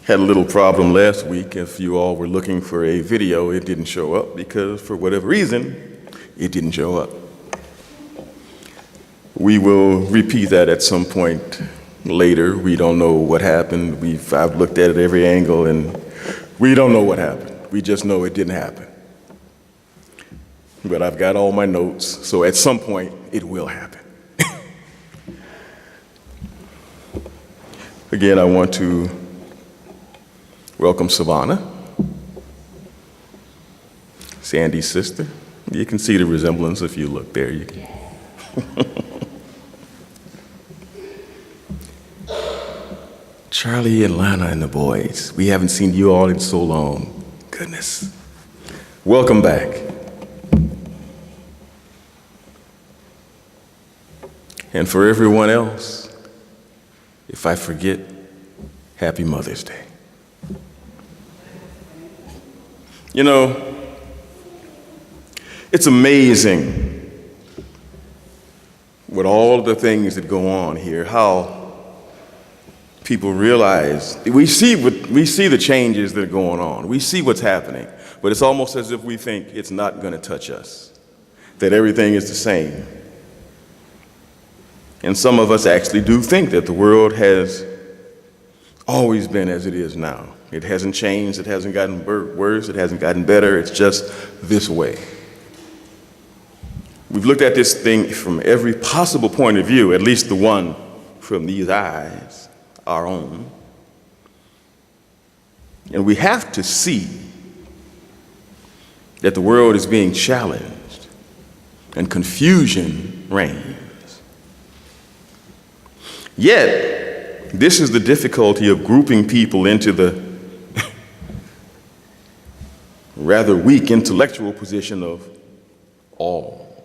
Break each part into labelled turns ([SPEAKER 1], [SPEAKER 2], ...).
[SPEAKER 1] Had a little problem last week. If you all were looking for a video, it didn't show up because for whatever reason, it didn't show up. We will repeat that at some point later. We don't know what happened. I've looked at it every angle and we don't know what happened. We just know it didn't happen. But I've got all my notes, so at some point it will happen. Again, I want to welcome Savannah, Sandy's sister. You can see the resemblance if you look there. You can. Charlie and Lana and the boys. We haven't seen you all in so long. Goodness. Welcome back. And for everyone else, if I forget, happy Mother's Day. You know, it's amazing with all the things that go on here, how people realize, we see the changes that are going on. We see what's happening, but it's almost as if we think it's not going to touch us, that everything is the same. And some of us actually do think that the world has always been as it is now. It hasn't changed, it hasn't gotten worse, it hasn't gotten better, it's just this way. We've looked at this thing from every possible point of view, at least the one from these eyes, our own. And we have to see that the world is being challenged and confusion reigns. Yet, this is the difficulty of grouping people into the rather weak intellectual position of all.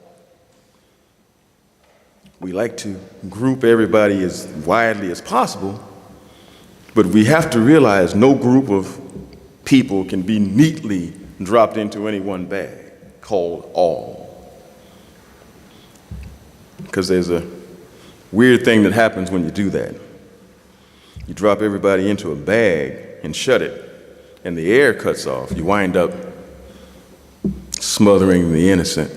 [SPEAKER 1] We like to group everybody as widely as possible, but we have to realize no group of people can be neatly dropped into any one bag called all. Because there's a weird thing that happens when you do that. You drop everybody into a bag and shut it, and the air cuts off. You wind up smothering the innocent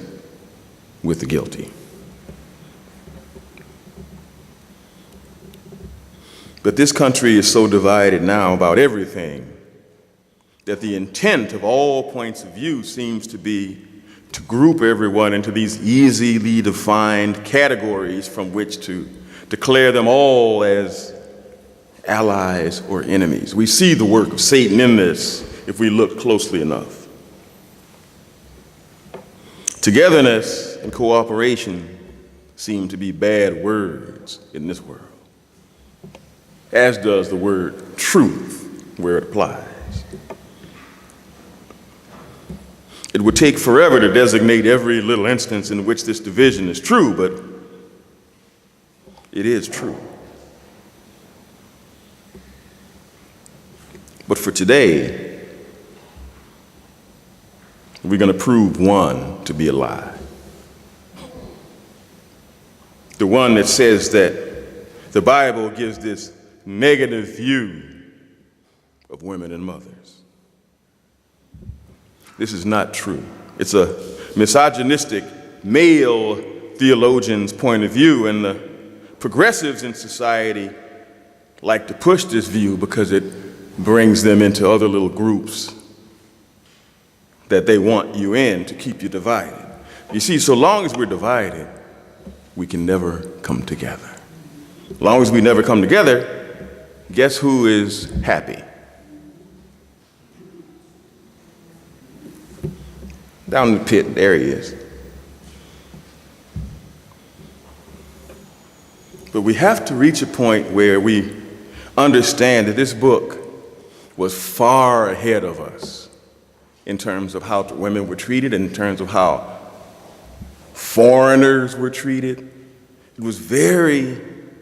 [SPEAKER 1] with the guilty. But this country is so divided now about everything that the intent of all points of view seems to be to group everyone into these easily defined categories from which to declare them all as allies or enemies. We see the work of Satan in this if we look closely enough. Togetherness and cooperation seem to be bad words in this world, as does the word truth where it applies. It would take forever to designate every little instance in which this division is true, but it is true. But for today, we're going to prove one to be a lie. The one that says that the Bible gives this negative view of women and mothers. This is not true. It's a misogynistic male theologian's point of view, and the progressives in society like to push this view because it brings them into other little groups that they want you in to keep you divided. You see, so long as we're divided, we can never come together. As long as we never come together, guess who is happy? Down in the pit, there he is. But we have to reach a point where we understand that this book was far ahead of us in terms of how women were treated, in terms of how foreigners were treated. It was very,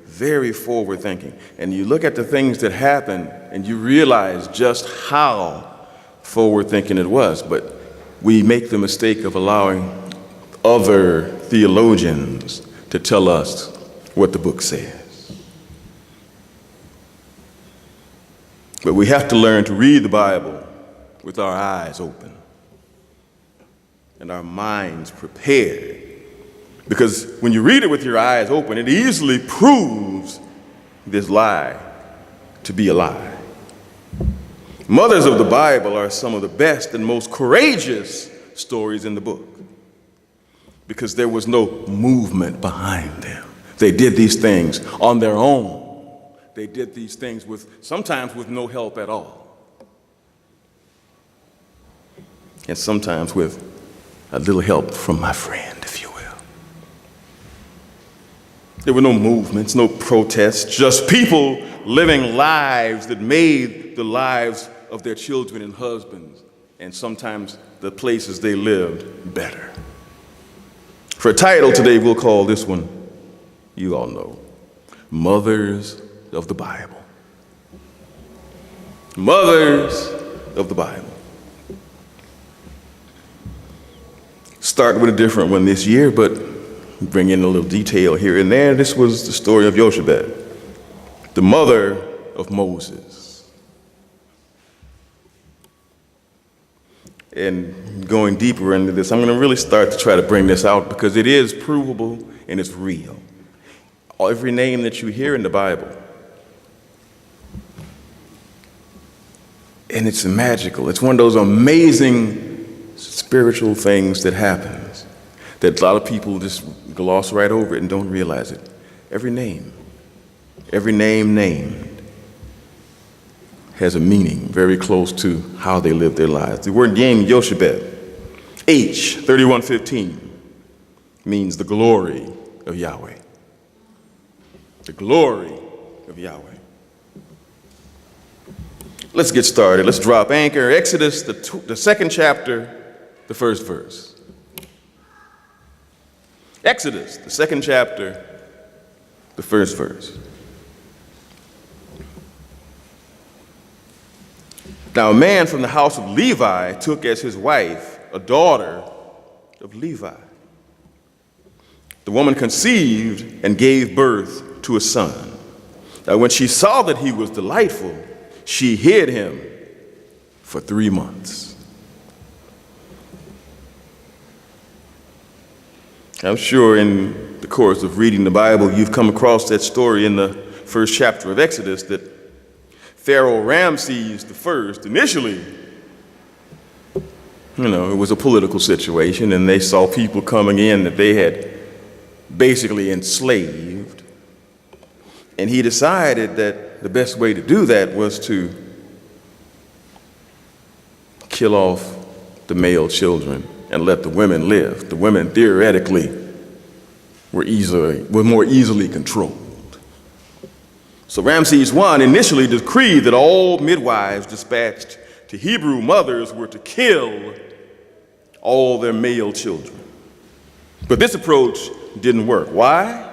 [SPEAKER 1] very forward thinking. And you look at the things that happened and you realize just how forward thinking it was. But we make the mistake of allowing other theologians to tell us what the book says. But we have to learn to read the Bible with our eyes open and our minds prepared. Because when you read it with your eyes open, it easily proves this lie to be a lie. Mothers of the Bible are some of the best and most courageous stories in the book because there was no movement behind them. They did these things on their own. They did these things sometimes with no help at all. And sometimes with a little help from my friend, if you will. There were no movements, no protests, just people living lives that made the lives of their children and husbands, and sometimes the places they lived, better. For a title today, we'll call this one, you all know, Mothers of the Bible. Mothers of the Bible. Start with a different one this year, but bring in a little detail here and there. This was the story of Jochebed, the mother of Moses. And going deeper into this, I'm going to really start to try to bring this out because it is provable and it's real. Every name that you hear in the Bible, and it's magical. It's one of those amazing spiritual things that happens that a lot of people just gloss right over it and don't realize it. Every name named has a meaning very close to how they live their lives. The word name, Jochebed, H, 3115, means the glory of Yahweh. The glory of Yahweh. Let's get started. Let's drop anchor. Exodus, the second chapter, the first verse. Exodus, the second chapter, the first verse. Now a man from the house of Levi took as his wife a daughter of Levi. The woman conceived and gave birth to a son. Now when she saw that he was delightful, she hid him for 3 months. I'm sure in the course of reading the Bible, you've come across that story in the first chapter of Exodus that Pharaoh Ramses I, initially, it was a political situation, and they saw people coming in that they had basically enslaved. And he decided that the best way to do that was to kill off the male children and let the women live. The women theoretically were more easily controlled. So Ramses I initially decreed that all midwives dispatched to Hebrew mothers were to kill all their male children. But this approach didn't work. Why?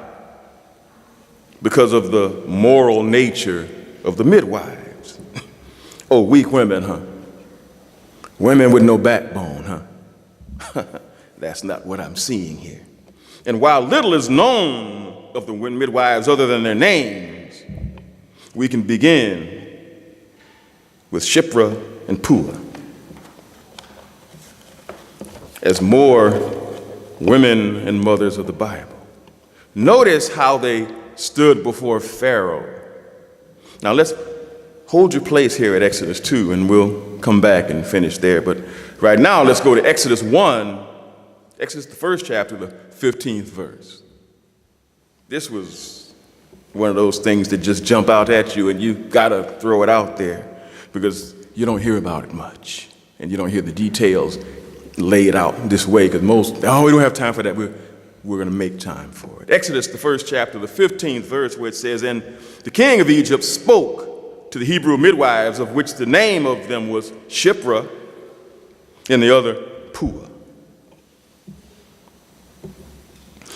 [SPEAKER 1] Because of the moral nature of the midwives. Oh, weak women, huh? Women with no backbone, huh? That's not what I'm seeing here. And while little is known of the midwives other than their names, we can begin with Shiphrah and Puah as more women and mothers of the Bible. Notice how they stood before Pharaoh. Now let's hold your place here at Exodus 2 and we'll come back and finish there. But right now let's go to Exodus 1, Exodus the first chapter, the 15th verse. This was one of those things that just jump out at you and you gotta throw it out there because you don't hear about it much and you don't hear the details laid out this way because we don't have time for that. We're going to make time for it. Exodus, the first chapter, the 15th verse, where it says, "And the king of Egypt spoke to the Hebrew midwives, of which the name of them was Shiphrah, and the other Puah.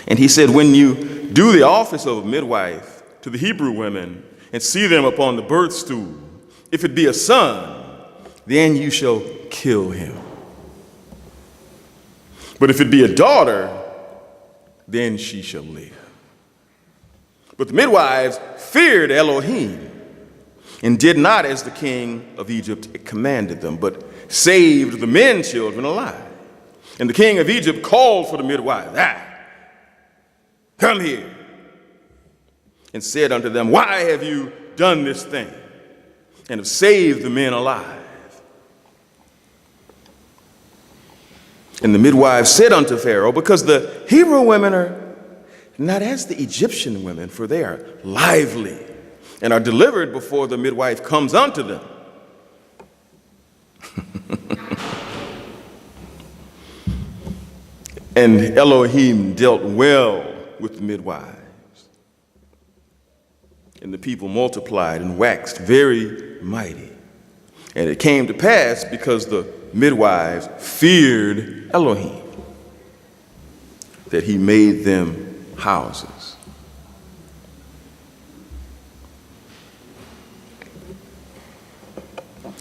[SPEAKER 1] And he said, when you do the office of a midwife to the Hebrew women and see them upon the birth stool, if it be a son, then you shall kill him. But if it be a daughter, then she shall live. But the midwives feared Elohim, and did not as the king of Egypt commanded them, but saved the men children alive. And the king of Egypt called for the midwives, come here, and said unto them, why have you done this thing, and have saved the men alive? And the midwives said unto Pharaoh, because the Hebrew women are not as the Egyptian women, for they are lively, and are delivered before the midwife comes unto them. And Elohim dealt well with the midwives. And the people multiplied and waxed very mighty. And it came to pass, because the midwives feared Elohim, that he made them houses.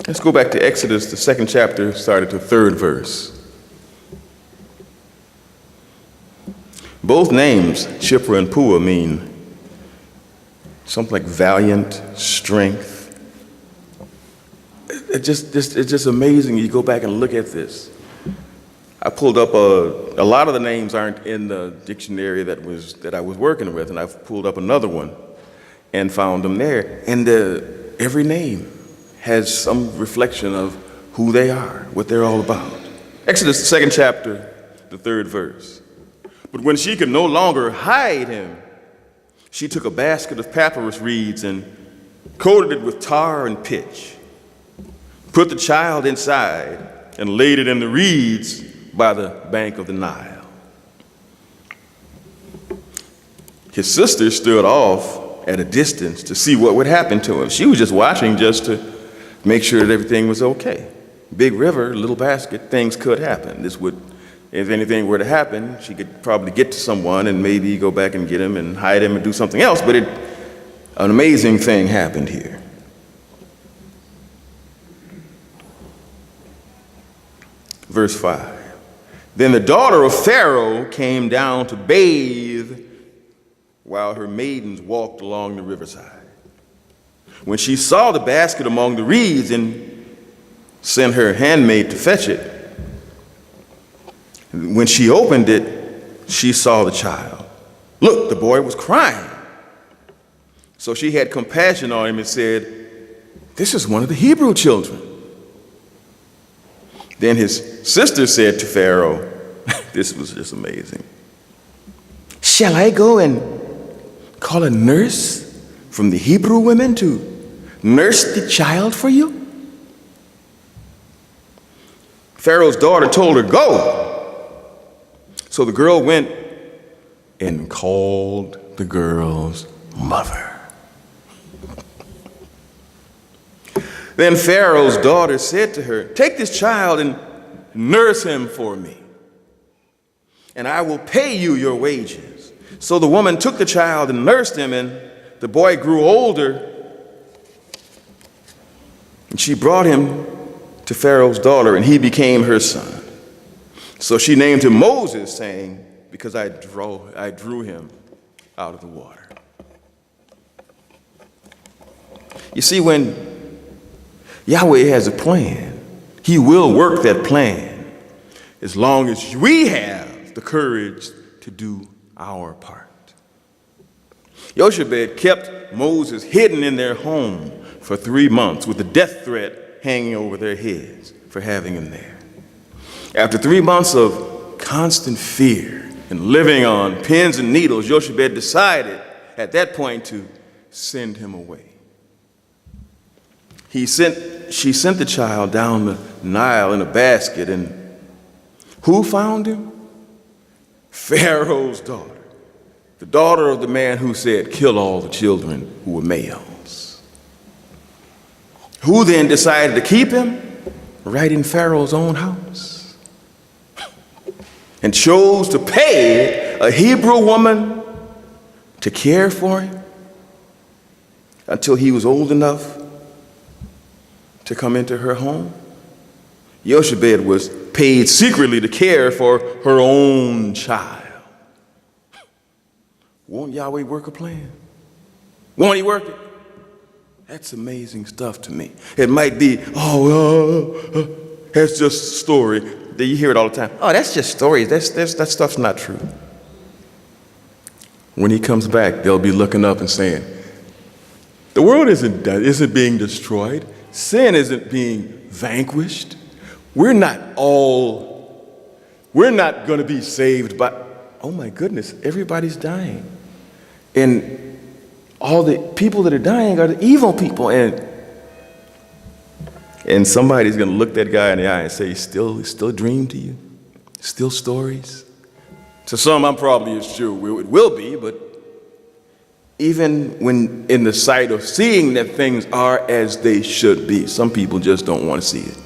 [SPEAKER 1] Let's go back to Exodus, the 2nd chapter, start at the 3rd verse. Both names, Shiphrah and Puah, mean something like valiant, strength. It's just amazing. You go back and look at this. I pulled up a lot of the names aren't in the dictionary that I was working with, and I've pulled up another one and found them there. And every name has some reflection of who they are, what they're all about. Exodus, the 2nd chapter, the 3rd verse. But when she could no longer hide him, she took a basket of papyrus reeds and coated it with tar and pitch, put the child inside, and laid it in the reeds by the bank of the Nile. His sister stood off at a distance to see what would happen to him. She was just watching just to make sure that everything was okay. Big river, little basket, things could happen. If anything were to happen, she could probably get to someone and maybe go back and get him and hide him and do something else, but an amazing thing happened here. Verse 5. Then the daughter of Pharaoh came down to bathe while her maidens walked along the riverside. When she saw the basket among the reeds and sent her handmaid to fetch it, when she opened it, she saw the child. Look, the boy was crying. So she had compassion on him and said, this is one of the Hebrew children. Then his sister said to Pharaoh, this was just amazing. Shall I go and call a nurse from the Hebrew women to nurse the child for you? Pharaoh's daughter told her, go. So the girl went and called the girl's mother. Then Pharaoh's daughter said to her, take this child and nurse him for me, and I will pay you your wages. So the woman took the child and nursed him, and the boy grew older, and she brought him to Pharaoh's daughter, and he became her son. So she named him Moses, saying, because I drew him out of the water. You see, when Yahweh has a plan, he will work that plan as long as we have the courage to do our part. Jochebed kept Moses hidden in their home for 3 months with the death threat hanging over their heads for having him there. After 3 months of constant fear and living on pins and needles, Jochebed decided at that point to send him away. She sent the child down the Nile in a basket, and who found him? Pharaoh's daughter, the daughter of the man who said, kill all the children who were males. Who then decided to keep him? Right in Pharaoh's own house. And chose to pay a Hebrew woman to care for him until he was old enough to come into her home. Jochebed was paid secretly to care for her own child. Won't Yahweh work a plan? Won't he work it? That's amazing stuff to me. It might be, that's just a story. That you hear it all the time. Oh, that's just stories. That stuff's not true. When he comes back, they'll be looking up and saying, the world isn't being destroyed. Sin isn't being vanquished. We're not going to be saved by, oh my goodness, everybody's dying. And all the people that are dying are the evil people. And somebody's going to look that guy in the eye and say, still a dream to you? Still stories? To some, I'm probably sure it will be, but even when in the sight of seeing that things are as they should be, some people just don't want to see it.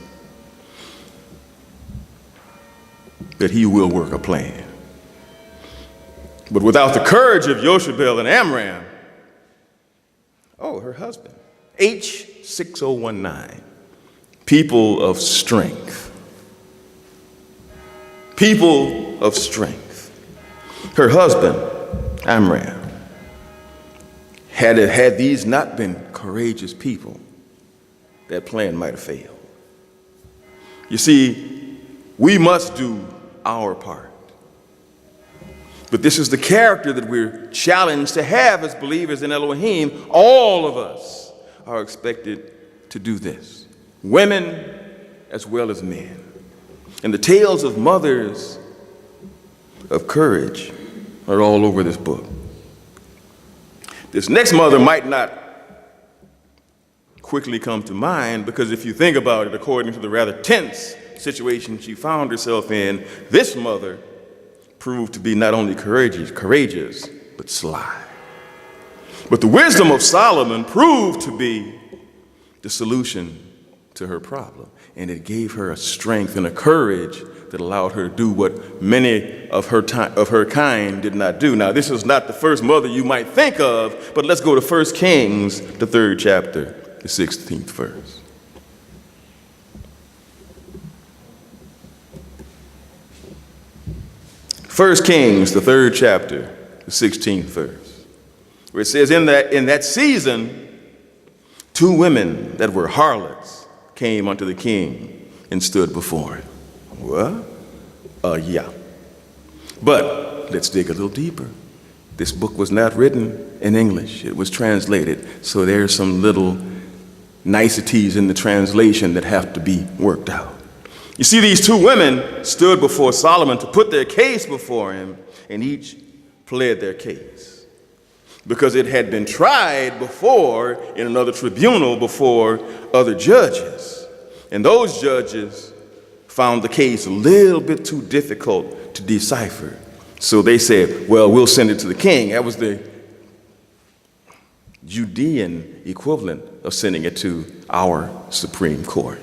[SPEAKER 1] That he will work a plan. But without the courage of Yoshabel and Amram, her husband, H6019, people of strength. People of strength. Her husband, Amram, had these not been courageous people, that plan might have failed. You see, we must do our part. But this is the character that we're challenged to have as believers in Elohim. All of us are expected to do this. Women as well as men. And the tales of mothers of courage are all over this book. This next mother might not quickly come to mind because if you think about it, according to the rather tense situation she found herself in, this mother proved to be not only courageous, but sly. But the wisdom of Solomon proved to be the solution to her problem, and it gave her a strength and a courage that allowed her to do what many of her kind did not do. Now, this is not the first mother you might think of, but let's go to 1 Kings, the 3rd chapter, the 16th verse. First Kings, the 3rd chapter, the 16th verse, where it says, in that season, 2 women that were harlots came unto the king and stood before him. What? Yeah. But let's dig a little deeper. This book was not written in English. It was translated, so there's some little niceties in the translation that have to be worked out. You see, these 2 women stood before Solomon to put their case before him, and each pled their case. Because it had been tried before in another tribunal before other judges. And those judges found the case a little bit too difficult to decipher. So they said, well, we'll send it to the king. That was the Judean equivalent of sending it to our Supreme Court.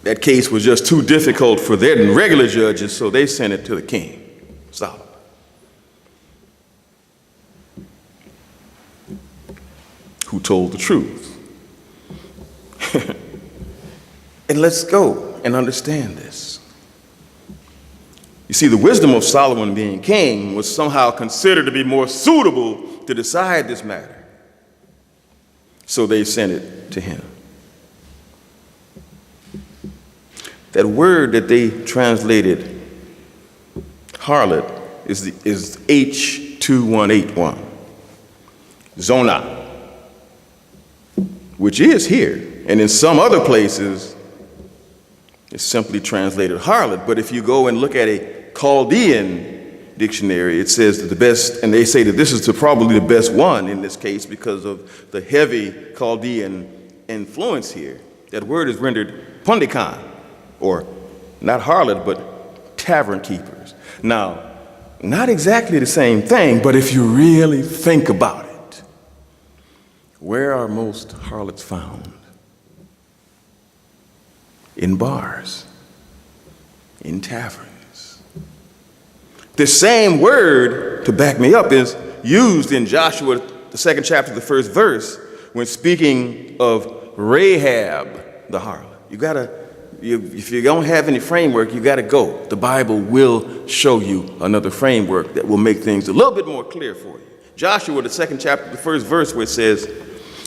[SPEAKER 1] That case was just too difficult for their regular judges, so they sent it to the king, Solomon. Who told the truth. And let's go and understand this. You see, the wisdom of Solomon being king was somehow considered to be more suitable to decide this matter. So they sent it to him. That word that they translated harlot is H2181, Zonah, which is here. And in some other places, it's simply translated harlot. But if you go and look at a Chaldean dictionary, it says that the best, and they say that this is probably the best one in this case because of the heavy Chaldean influence here. That word is rendered pundikan, or not harlot, but tavern keepers. Now, not exactly the same thing, but if you really think about it, where are most harlots found? In bars, in taverns. The same word, to back me up, is used in Joshua, the 2nd chapter, the 1st verse, when speaking of Rahab, the harlot. If you don't have any framework, you got to go. The Bible will show you another framework that will make things a little bit more clear for you. Joshua, the second chapter, the first verse, where it says,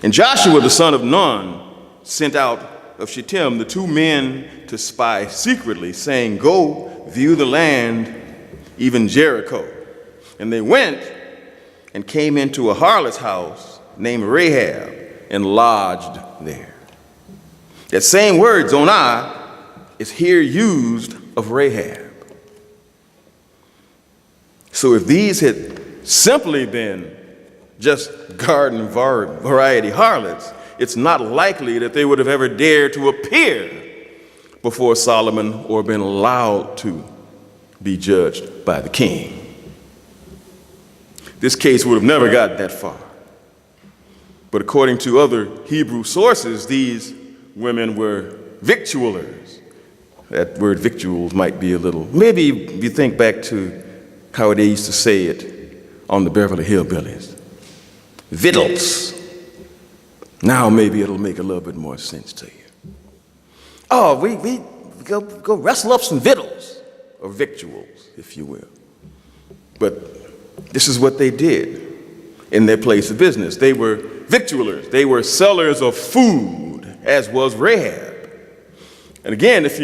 [SPEAKER 1] "And Joshua the son of Nun sent out of Shittim the two men to spy secretly, saying, Go view the land, even Jericho. And they went and came into a harlot's house named Rahab and lodged there." That same word, zonah, is here used of Rahab. So if these had simply been just garden variety harlots, it's not likely that they would have ever dared to appear before Solomon or been allowed to be judged by the king. This case would have never gotten that far. But according to other Hebrew sources, these women were victualers. That word victuals might be a little, maybe you think back to how they used to say it on the Beverly Hillbillies. Victuals. Now maybe it'll make a little bit more sense to you. Oh, we go wrestle up some victuals, or victuals, if you will. But this is what they did in their place of business. They were victualers. They were sellers of food, as was Rahab. And again, if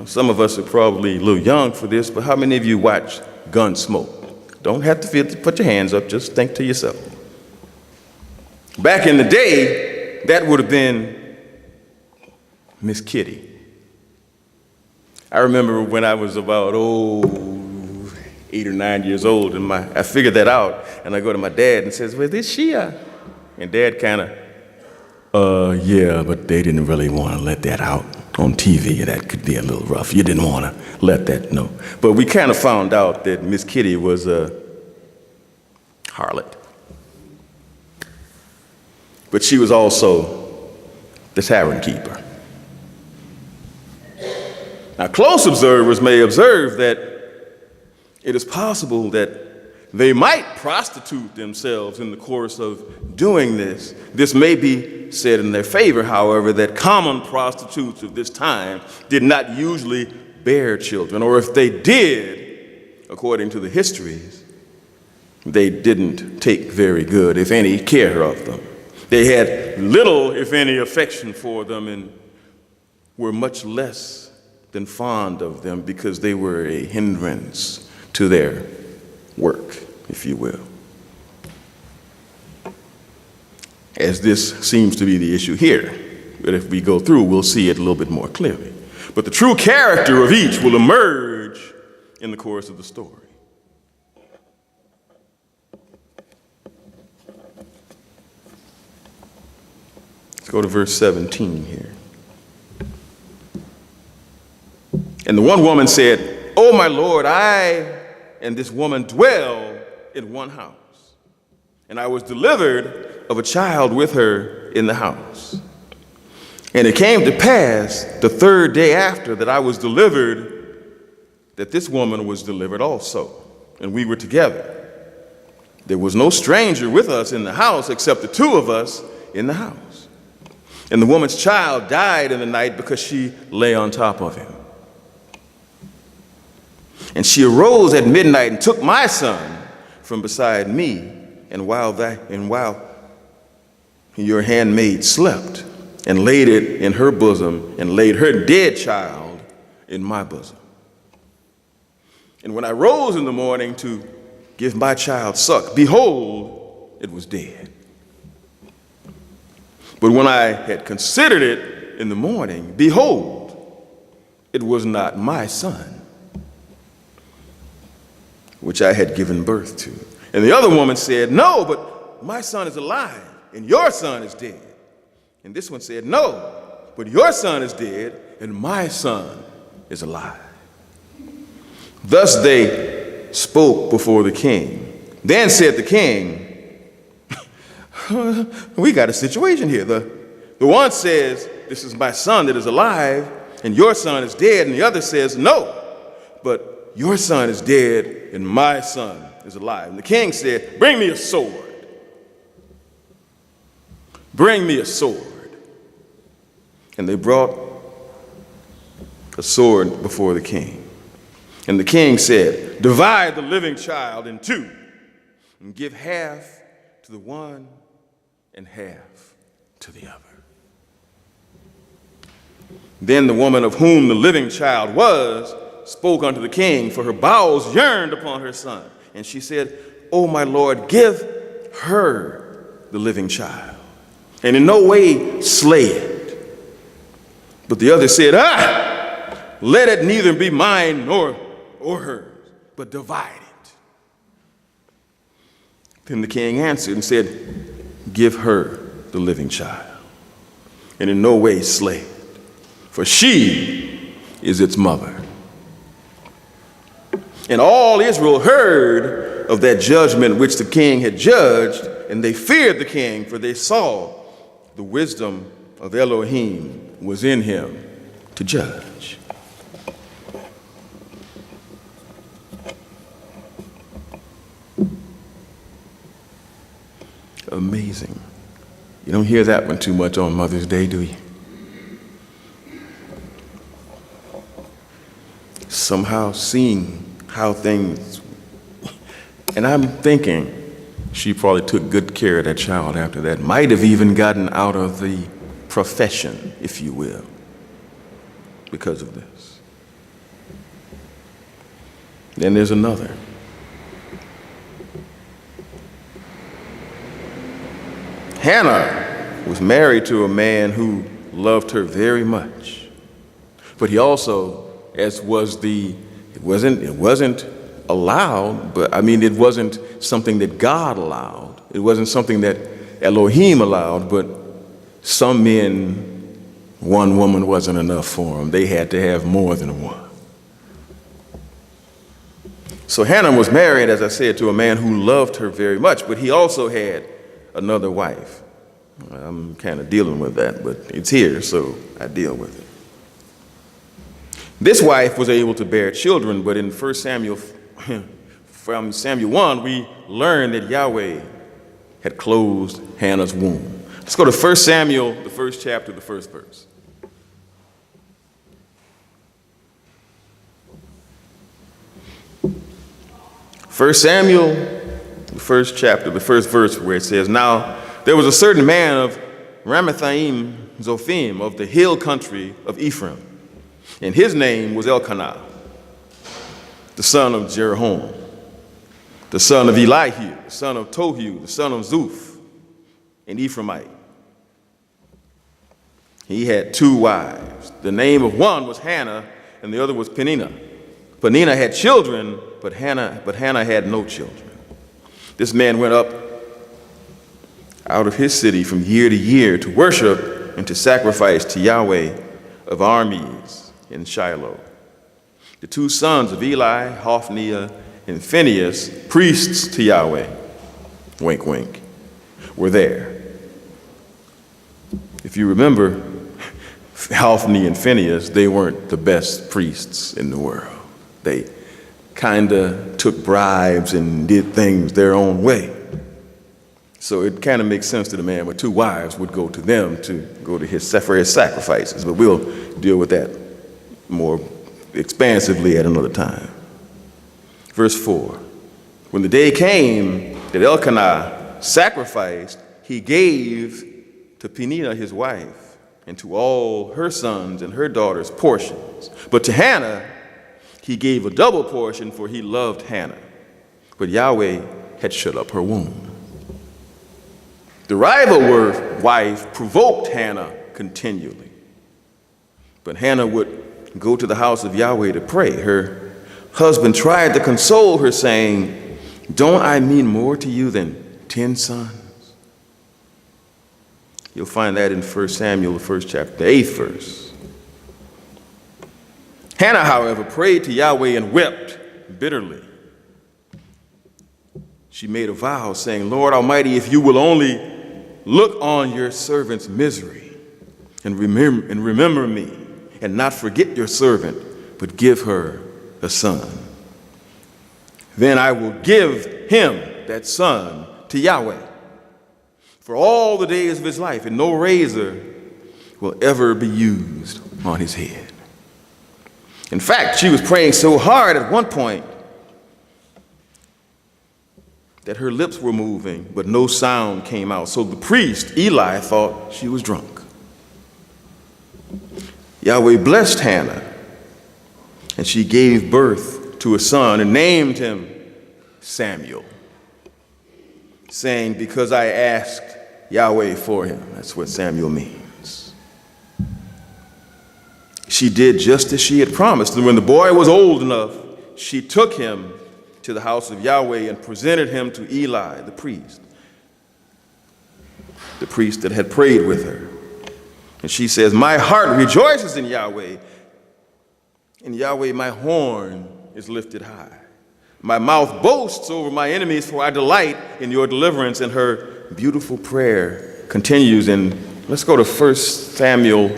[SPEAKER 1] some of us are probably a little young for this, but how many of you watch Gunsmoke? Don't have to put your hands up, just think to yourself. Back in the day, that would have been Miss Kitty. I remember when I was about 8 or 9 years old, and I figured that out, and I go to my dad and says, "Well, this she?" And Dad kind of, yeah, but they didn't really want to let that out on TV. That could be a little rough. You didn't want to let that know. But we kind of found out that Miss Kitty was a harlot. But she was also the tavern keeper. Now, close observers may observe that it is possible that they might prostitute themselves in the course of doing this. This may be said in their favor, however, that common prostitutes of this time did not usually bear children, or if they did, according to the histories, they didn't take very good, if any, care of them. They had little, if any, affection for them and were much less than fond of them because they were a hindrance to their work, if you will. As this seems to be the issue here, but if we go through, we'll see it a little bit more clearly. But the true character of each will emerge in the course of the story. Let's go to verse 17 here. And the one woman said, "Oh, my Lord, I and this woman dwell in one house, and I was delivered of a child with her in the house. And it came to pass the third day after that I was delivered, that this woman was delivered also, and we were together. There was no stranger with us in the house except the two of us in the house. And the woman's child died in the night because she lay on top of him. And she arose at midnight and took my son from beside me, and while your handmaid slept, and laid it in her bosom, and laid her dead child in my bosom. And when I rose in the morning to give my child suck, behold, it was dead. But when I had considered it in the morning, behold, it was not my son, which I had given birth to. And the other woman said, No, but my son is alive, and your son is dead. And this one said, No, but your son is dead, and my son is alive. Thus they spoke before the king. Then said the king, We got a situation here. The one says, This is my son that is alive, and your son is dead. And the other says, No, but your son is dead, and my son is alive. And the king said, Bring me a sword. Bring me a sword. And they brought a sword before the king. And the king said, Divide the living child in two. and give half to the one and half to the other. Then the woman of whom the living child was spoke unto the king, for her bowels yearned upon her son. And she said, O my lord, give her the living child, and in no way slay it. But the other said, let it neither be mine nor hers, but divide it. Then the king answered and said, give her the living child, and in no way slay it, for she is its mother. And all Israel heard of that judgment which the king had judged, and they feared the king, for they saw the wisdom of Elohim was in him to judge. Amazing. You don't hear that one too much on Mother's Day, do you? Somehow seeing how things, and I'm thinking she probably took good care of that child after that, might have even gotten out of the profession, if you will, because of this. Then there's another. Hannah was married to a man who loved her very much, but he also, as was it wasn't allowed, but I mean, it wasn't something that God allowed. It wasn't something that Elohim allowed, but some men, one woman wasn't enough for them. They had to have more than one. So Hannah was married, as I said, to a man who loved her very much, but he also had another wife. I'm kind of dealing with that, but it's here, so I deal with it. This wife was able to bear children, but in 1 Samuel, from Samuel 1, we learn that Yahweh had closed Hannah's womb. Let's go to 1 Samuel, the first chapter, the first verse. First Samuel, the first chapter, the first verse, where it says, Now there was a certain man of Ramathaim Zophim of the hill country of Ephraim, and his name was Elkanah, the son of Jeroham, the son of Elihu, the son of Tohu, the son of Zuph, an Ephraimite. He had two wives. The name of one was Hannah, and the other was Peninnah. Peninnah had children, but Hannah had no children. This man went up out of his city from year to year to worship and to sacrifice to Yahweh of armies in Shiloh. The two sons of Eli, Hophni and Phinehas, priests to Yahweh, wink, wink, were there. If you remember, Hophni and Phinehas, they weren't the best priests in the world. They kind of took bribes and did things their own way. So it kind of makes sense that a man with two wives would go to them to go to for his sacrifices. But we'll deal with that more expansively at another time. Verse 4, when the day came that Elkanah sacrificed, he gave to Peninnah his wife and to all her sons and her daughters portions. But to Hannah he gave a double portion, for he loved Hannah. But Yahweh had shut up her womb. The rival wife provoked Hannah continually. But Hannah would go to the house of Yahweh to pray. Her husband tried to console her, saying, Don't I mean more to you than 10 sons? You'll find that in 1 Samuel, the first chapter, the 8th verse. Hannah, however, prayed to Yahweh and wept bitterly. She made a vow, saying, Lord Almighty, if you will only look on your servant's misery and remember me, and not forget your servant, but give her a son, then I will give him, that son, to Yahweh for all the days of his life, and no razor will ever be used on his head. In fact, she was praying so hard at one point that her lips were moving, but no sound came out. So the priest, Eli, thought she was drunk. Yahweh blessed Hannah, and she gave birth to a son and named him Samuel, saying, because I asked Yahweh for him. That's what Samuel means. She did just as she had promised, and when the boy was old enough, she took him to the house of Yahweh and presented him to Eli, the priest that had prayed with her. And she says, my heart rejoices in Yahweh my horn is lifted high. My mouth boasts over my enemies, for I delight in your deliverance. And her beautiful prayer continues. And let's go to 1 Samuel,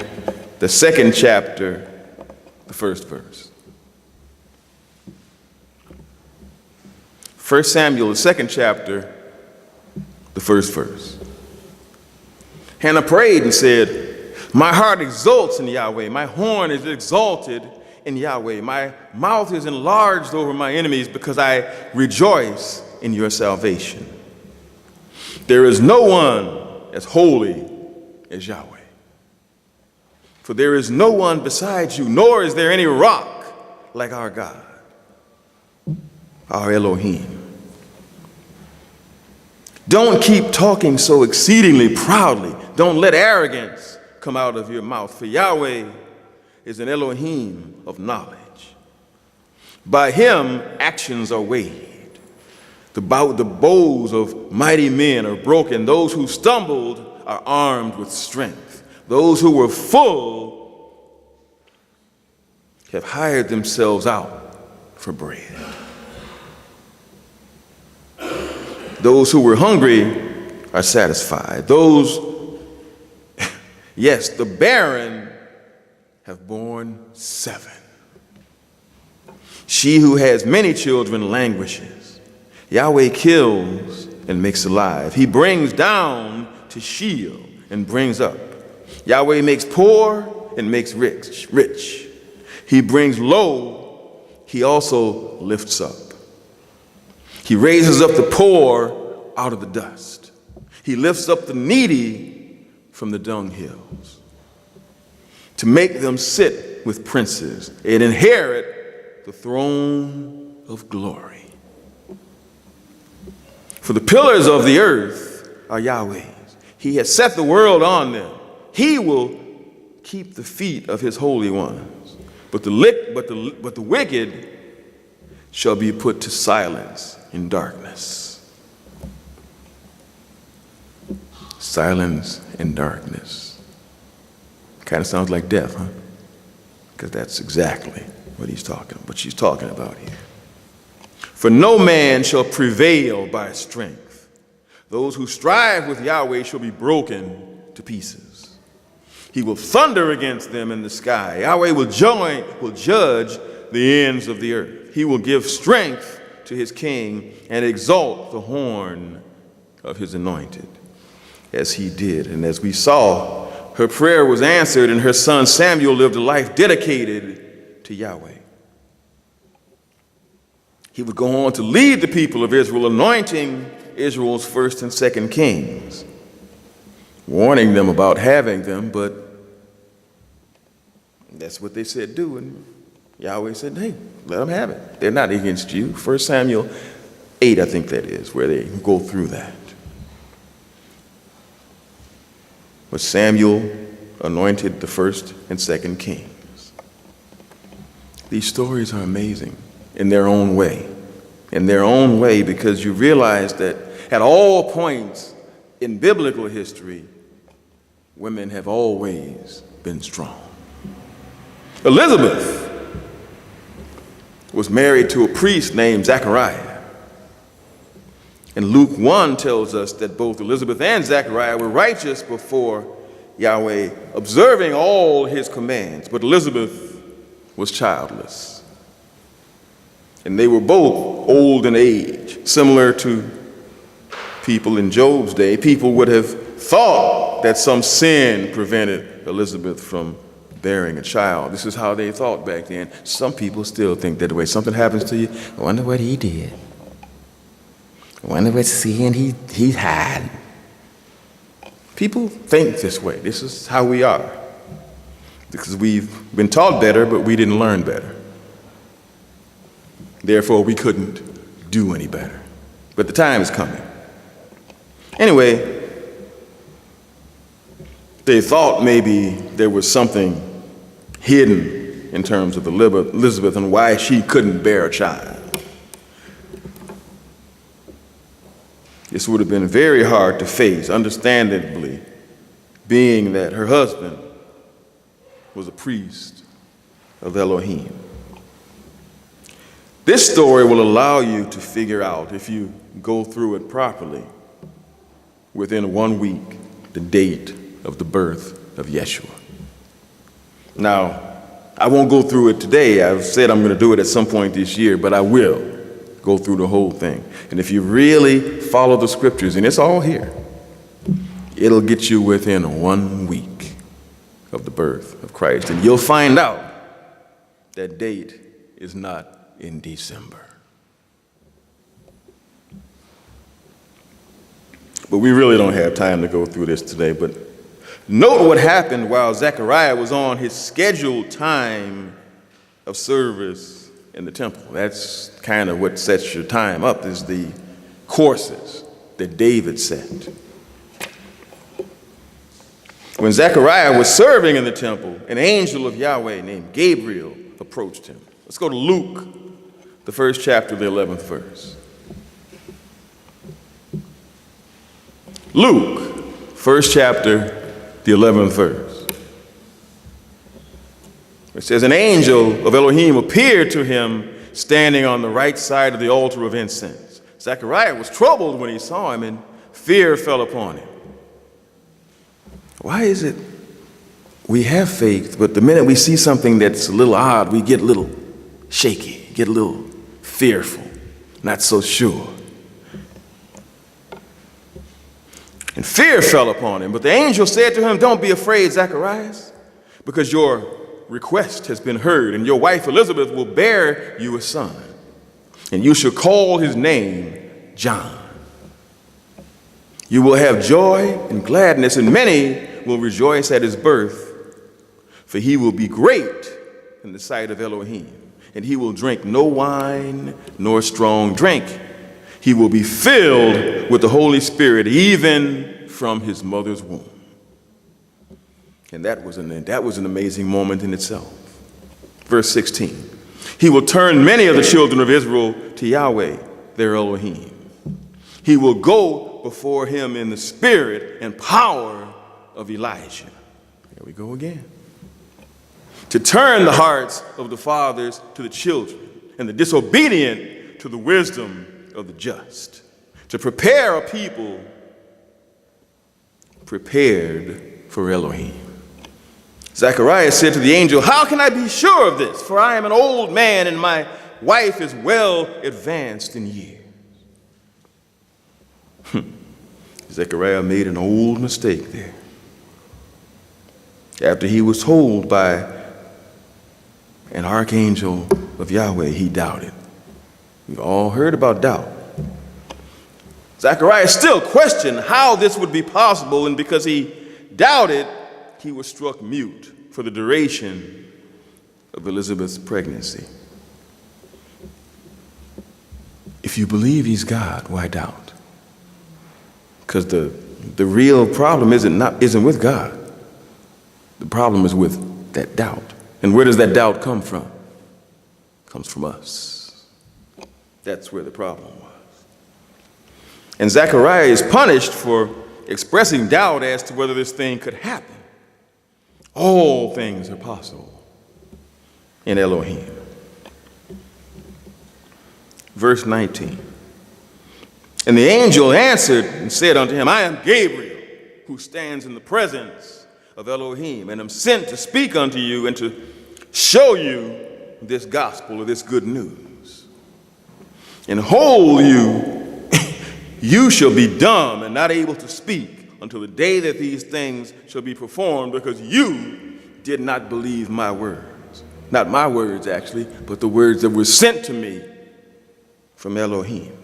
[SPEAKER 1] the 2nd chapter, the 1st verse. 1 Samuel, the 2nd chapter, the 1st verse. Hannah prayed and said, my heart exults in Yahweh. My horn is exalted in Yahweh. My mouth is enlarged over my enemies because I rejoice in your salvation. There is no one as holy as Yahweh. For there is no one besides you, nor is there any rock like our God, our Elohim. Don't keep talking so exceedingly proudly. Don't let arrogance come out of your mouth, for Yahweh is an Elohim of knowledge. By him, actions are weighed. The bows of mighty men are broken. Those who stumbled are armed with strength. Those who were full have hired themselves out for bread. Those who were hungry are satisfied. Yes, the barren have borne 7. She who has many children languishes. Yahweh kills and makes alive. He brings down to Sheol and brings up. Yahweh makes poor and makes rich. He brings low, he also lifts up. He raises up the poor out of the dust. He lifts up the needy from the dunghills, to make them sit with princes and inherit the throne of glory. For the pillars of the earth are Yahweh's. He has set the world on them. He will keep the feet of his holy ones. But the wicked shall be put to silence in darkness. Silence and darkness. Kind of sounds like death, huh? Because that's exactly what she's talking about here. For no man shall prevail by strength. Those who strive with Yahweh shall be broken to pieces. He will thunder against them in the sky. Yahweh will judge the ends of the earth. He will give strength to his king and exalt the horn of his anointed, as he did. And as we saw, her prayer was answered, and her son Samuel lived a life dedicated to Yahweh. He would go on to lead the people of Israel, anointing Israel's first and second kings, warning them about having them, but that's what they said do, and Yahweh said, hey, let them have it. They're not against you. 1 Samuel 8, I think that is, where they go through that. But Samuel anointed the first and second kings. These stories are amazing in their own way. In their own way, because you realize that at all points in biblical history, women have always been strong. Elizabeth was married to a priest named Zechariah. And Luke 1 tells us that both Elizabeth and Zechariah were righteous before Yahweh, observing all his commands. But Elizabeth was childless. And they were both old in age, similar to people in Job's day. People would have thought that some sin prevented Elizabeth from bearing a child. This is how they thought back then. Some people still think that way. Something happens to you, I wonder what he did. Wonder what's seeing, he's hiding. People think this way. This is how we are. Because we've been taught better, but we didn't learn better. Therefore, we couldn't do any better. But the time is coming. Anyway, they thought maybe there was something hidden in terms of Elizabeth and why she couldn't bear a child. This would have been very hard to face, understandably, being that her husband was a priest of Elohim. This story will allow you to figure out, if you go through it properly, within 1 week, the date of the birth of Yeshua. Now, I won't go through it today. I've said I'm going to do it at some point this year, but I will go through the whole thing. And if you really follow the scriptures, and it's all here, it'll get you within 1 week of the birth of Christ. And you'll find out that date is not in December. But we really don't have time to go through this today. But note what happened while Zechariah was on his scheduled time of service in the temple. That's kind of what sets your time up, is the courses that David set. When Zechariah was serving in the temple, an angel of Yahweh named Gabriel approached him. Let's go to Luke, the first chapter, the 11th verse. Luke, first chapter, the 11th verse. It says, an angel of Elohim appeared to him standing on the right side of the altar of incense. Zechariah was troubled when he saw him, and fear fell upon him. Why is it we have faith, but the minute we see something that's a little odd, we get a little shaky, get a little fearful, not so sure? And fear fell upon him. But the angel said to him, don't be afraid, Zacharias, because your request has been heard, and your wife Elizabeth will bear you a son, and you shall call his name John. You will have joy and gladness, and many will rejoice at his birth, for he will be great in the sight of Elohim, and he will drink no wine nor strong drink. He will be filled with the Holy Spirit even from his mother's womb. And that was an amazing moment in itself. Verse 16. He will turn many of the children of Israel to Yahweh, their Elohim. He will go before him in the spirit and power of Elijah. Here we go again. To turn the hearts of the fathers to the children, and the disobedient to the wisdom of the just. To prepare a people prepared for Elohim. Zacharias said to the angel, how can I be sure of this? For I am an old man and my wife is well advanced in years. Zechariah made an old mistake there. After he was told by an archangel of Yahweh, he doubted. We've all heard about doubt. Zechariah still questioned how this would be possible, and because he doubted, he was struck mute for the duration of Elizabeth's pregnancy. If you believe he's God, why doubt? Because the real problem isn't with God. The problem is with that doubt. And where does that doubt come from? It comes from us. That's where the problem was. And Zechariah is punished for expressing doubt as to whether this thing could happen. All things are possible in Elohim. Verse 19. And the angel answered and said unto him, I am Gabriel, who stands in the presence of Elohim, and am sent to speak unto you and to show you this gospel, or this good news. And hold you shall be dumb and not able to speak until the day that these things shall be performed, because you did not believe my words. Not my words, actually, but the words that were sent to me from Elohim.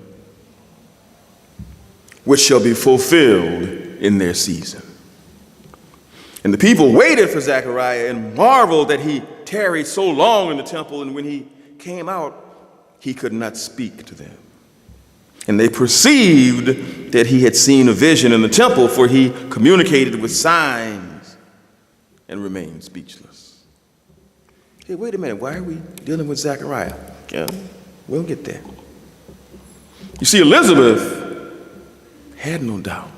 [SPEAKER 1] which shall be fulfilled in their season. And the people waited for Zechariah and marveled that he tarried so long in the temple, and when he came out, he could not speak to them. And they perceived that he had seen a vision in the temple, for he communicated with signs and remained speechless. Hey, wait a minute, why are we dealing with Zechariah? Yeah, we'll get there. You see, Elizabeth had no doubt.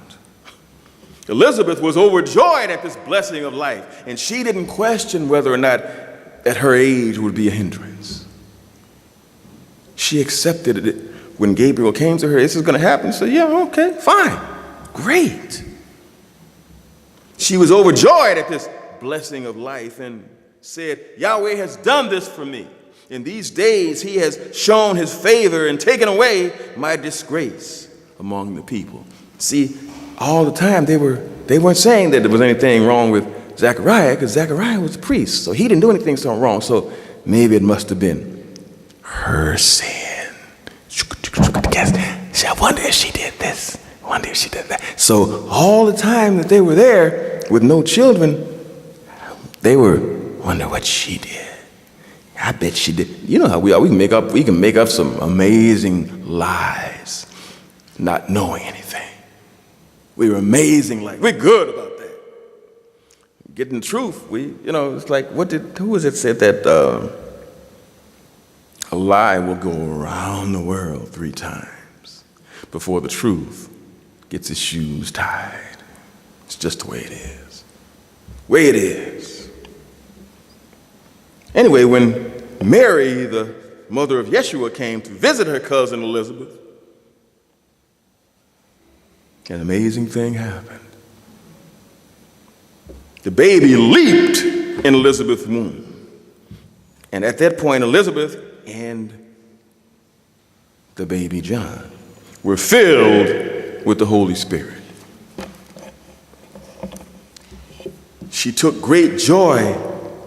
[SPEAKER 1] Elizabeth was overjoyed at this blessing of life, and she didn't question whether or not at her age would be a hindrance. She accepted it when Gabriel came to her. This is going to happen. She said, yeah, okay, fine, great. She was overjoyed at this blessing of life and said, Yahweh has done this for me. In these days he has shown his favor and taken away my disgrace among the people. See, all the time they weren't saying that there was anything wrong with Zechariah, because Zechariah was a priest, so he didn't do anything so wrong. So maybe it must have been her sin. I wonder if she did this. I wonder if she did that. So all the time that they were there with no children, they were wondering what she did. I bet she did. You know how we are. We can make up some amazing lies, not knowing anything. We were amazing, like we're good about that. Getting the truth, it's like who was it said that a lie will go around the world 3 times before the truth gets its shoes tied. It's just the way it is. Way it is. Anyway, when Mary, the mother of Yeshua, came to visit her cousin Elizabeth, an amazing thing happened. The baby leaped in Elizabeth's womb. And at that point, Elizabeth and the baby John were filled with the Holy Spirit. She took great joy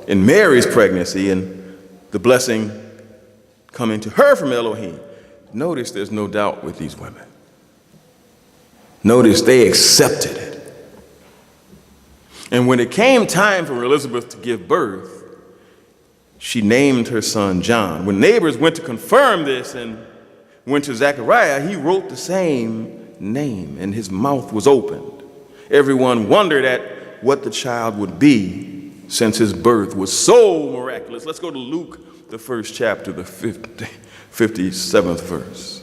[SPEAKER 1] in Mary's pregnancy and the blessing coming to her from Elohim. Notice there's no doubt with these women. Notice they accepted it. And when it came time for Elizabeth to give birth, she named her son John. When neighbors went to confirm this and went to Zechariah, he wrote the same name and his mouth was opened. Everyone wondered at what the child would be since his birth was so miraculous. Let's go to Luke, the 1st chapter, the 57th verse.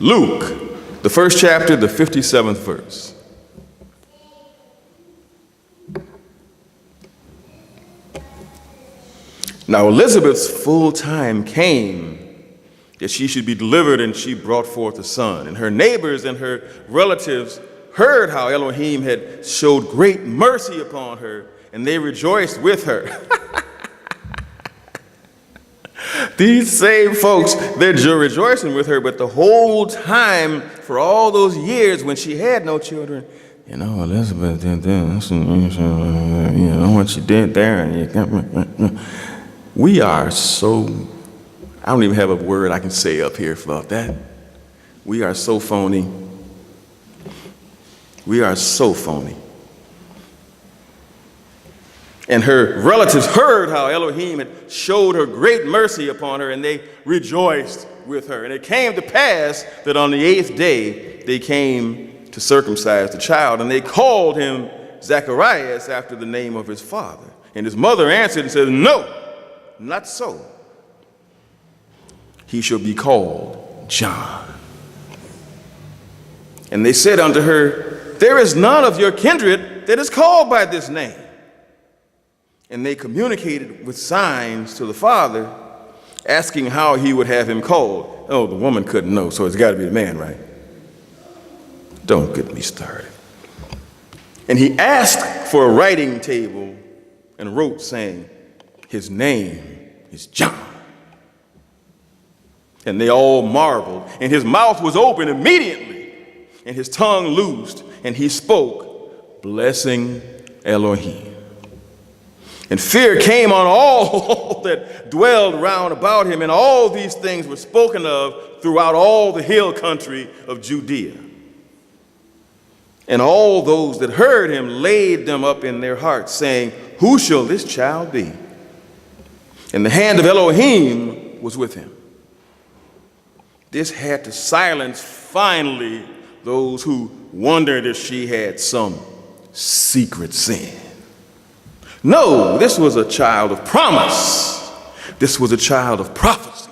[SPEAKER 1] Luke, the 1st chapter, the 57th verse. Now Elizabeth's full time came that she should be delivered, and she brought forth a son. And her neighbors and her relatives heard how Elohim had showed great mercy upon her, and they rejoiced with her. These same folks, they're rejoicing with her, but the whole time, for all those years when she had no children, Elizabeth did this, and what she did there. And we are so, I don't even have a word I can say up here about that. We are so phony. We are so phony. And her relatives heard how Elohim had showed her great mercy upon her, and they rejoiced with her. And it came to pass that on the 8th day they came to circumcise the child, and they called him Zacharias after the name of his father. And his mother answered and said, no, not so. He shall be called John. And they said unto her, there is none of your kindred that is called by this name. And they communicated with signs to the father, asking how he would have him called. Oh, the woman couldn't know, so it's got to be the man, right? Don't get me started. And he asked for a writing table and wrote, saying, his name is John. And they all marveled, and his mouth was open immediately, and his tongue loosed, and he spoke, blessing Elohim. And fear came on all that dwelled round about him, and all these things were spoken of throughout all the hill country of Judea. And all those that heard him laid them up in their hearts, saying, "Who shall this child be?" And the hand of Elohim was with him. This had to silence finally those who wondered if she had some secret sin. No, this was a child of promise. This was a child of prophecy.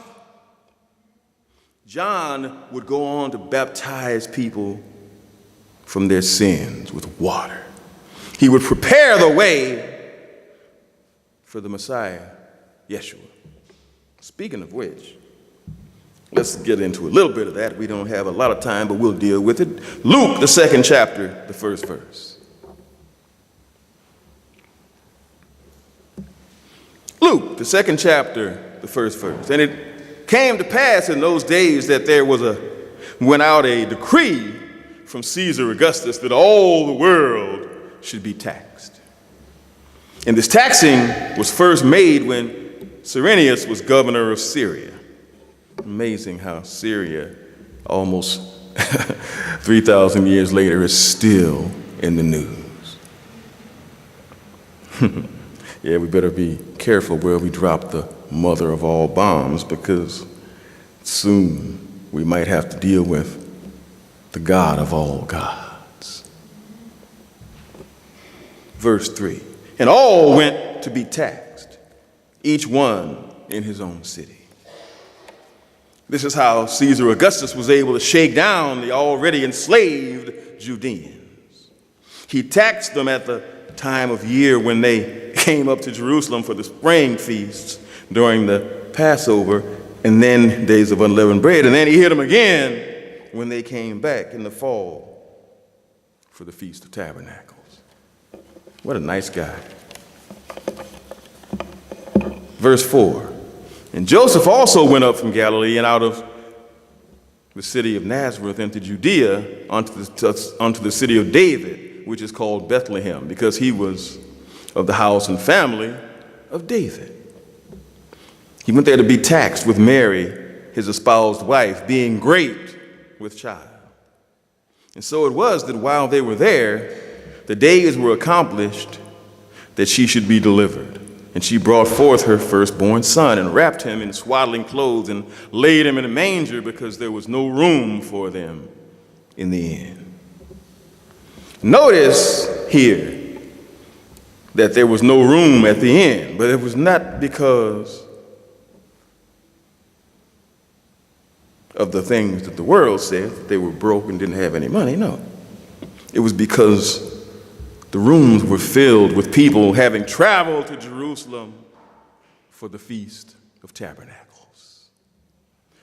[SPEAKER 1] John would go on to baptize people from their sins with water. He would prepare the way for the Messiah, Yeshua. Speaking of which, let's get into a little bit of that. We don't have a lot of time, but we'll deal with it. Luke, the 2nd chapter, the 1st verse. Luke, the 2nd chapter, the 1st verse. And it came to pass in those days that there went out a decree from Caesar Augustus that all the world should be taxed. And this taxing was first made when Cyrenius was governor of Syria. Amazing how Syria, almost 3,000 years later, is still in the news. Yeah, we better be careful where we drop the mother of all bombs, because soon we might have to deal with the God of all gods. Verse 3, and all went to be taxed, each one in his own city. This is how Caesar Augustus was able to shake down the already enslaved Judeans. He taxed them at the time of year when they came up to Jerusalem for the spring feasts during the Passover, and then days of unleavened bread. And then he hit them again when they came back in the fall for the Feast of Tabernacles. What a nice guy. Verse 4, and Joseph also went up from Galilee and out of the city of Nazareth into Judea unto the city of David, which is called Bethlehem, because he was of the house and family of David. He went there to be taxed with Mary, his espoused wife, being great with child. And so it was that while they were there, the days were accomplished that she should be delivered. And she brought forth her firstborn son and wrapped him in swaddling clothes and laid him in a manger, because there was no room for them in the inn. Notice here that there was no room at the inn, but it was not because of the things that the world said, that they were broke and didn't have any money. No, it was because the rooms were filled with people having traveled to Jerusalem for the Feast of Tabernacles.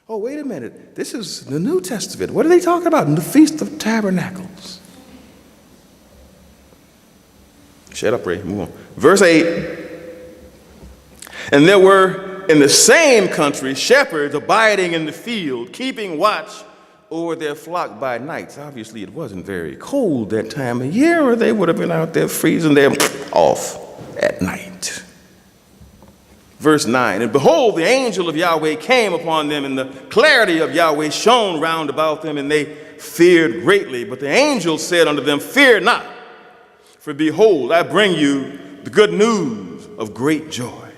[SPEAKER 1] Oh, wait a minute. This is the New Testament. What are they talking about in the Feast of Tabernacles? Shut up, Ray. Move on. Verse 8. And there were in the same country shepherds abiding in the field, keeping watch over their flock by nights. Obviously, it wasn't very cold that time of year, or they would have been out there freezing them off at night. Verse 9, and behold, the angel of Yahweh came upon them, and the clarity of Yahweh shone round about them, and they feared greatly. But the angel said unto them, fear not, for behold, I bring you the good news of great joy,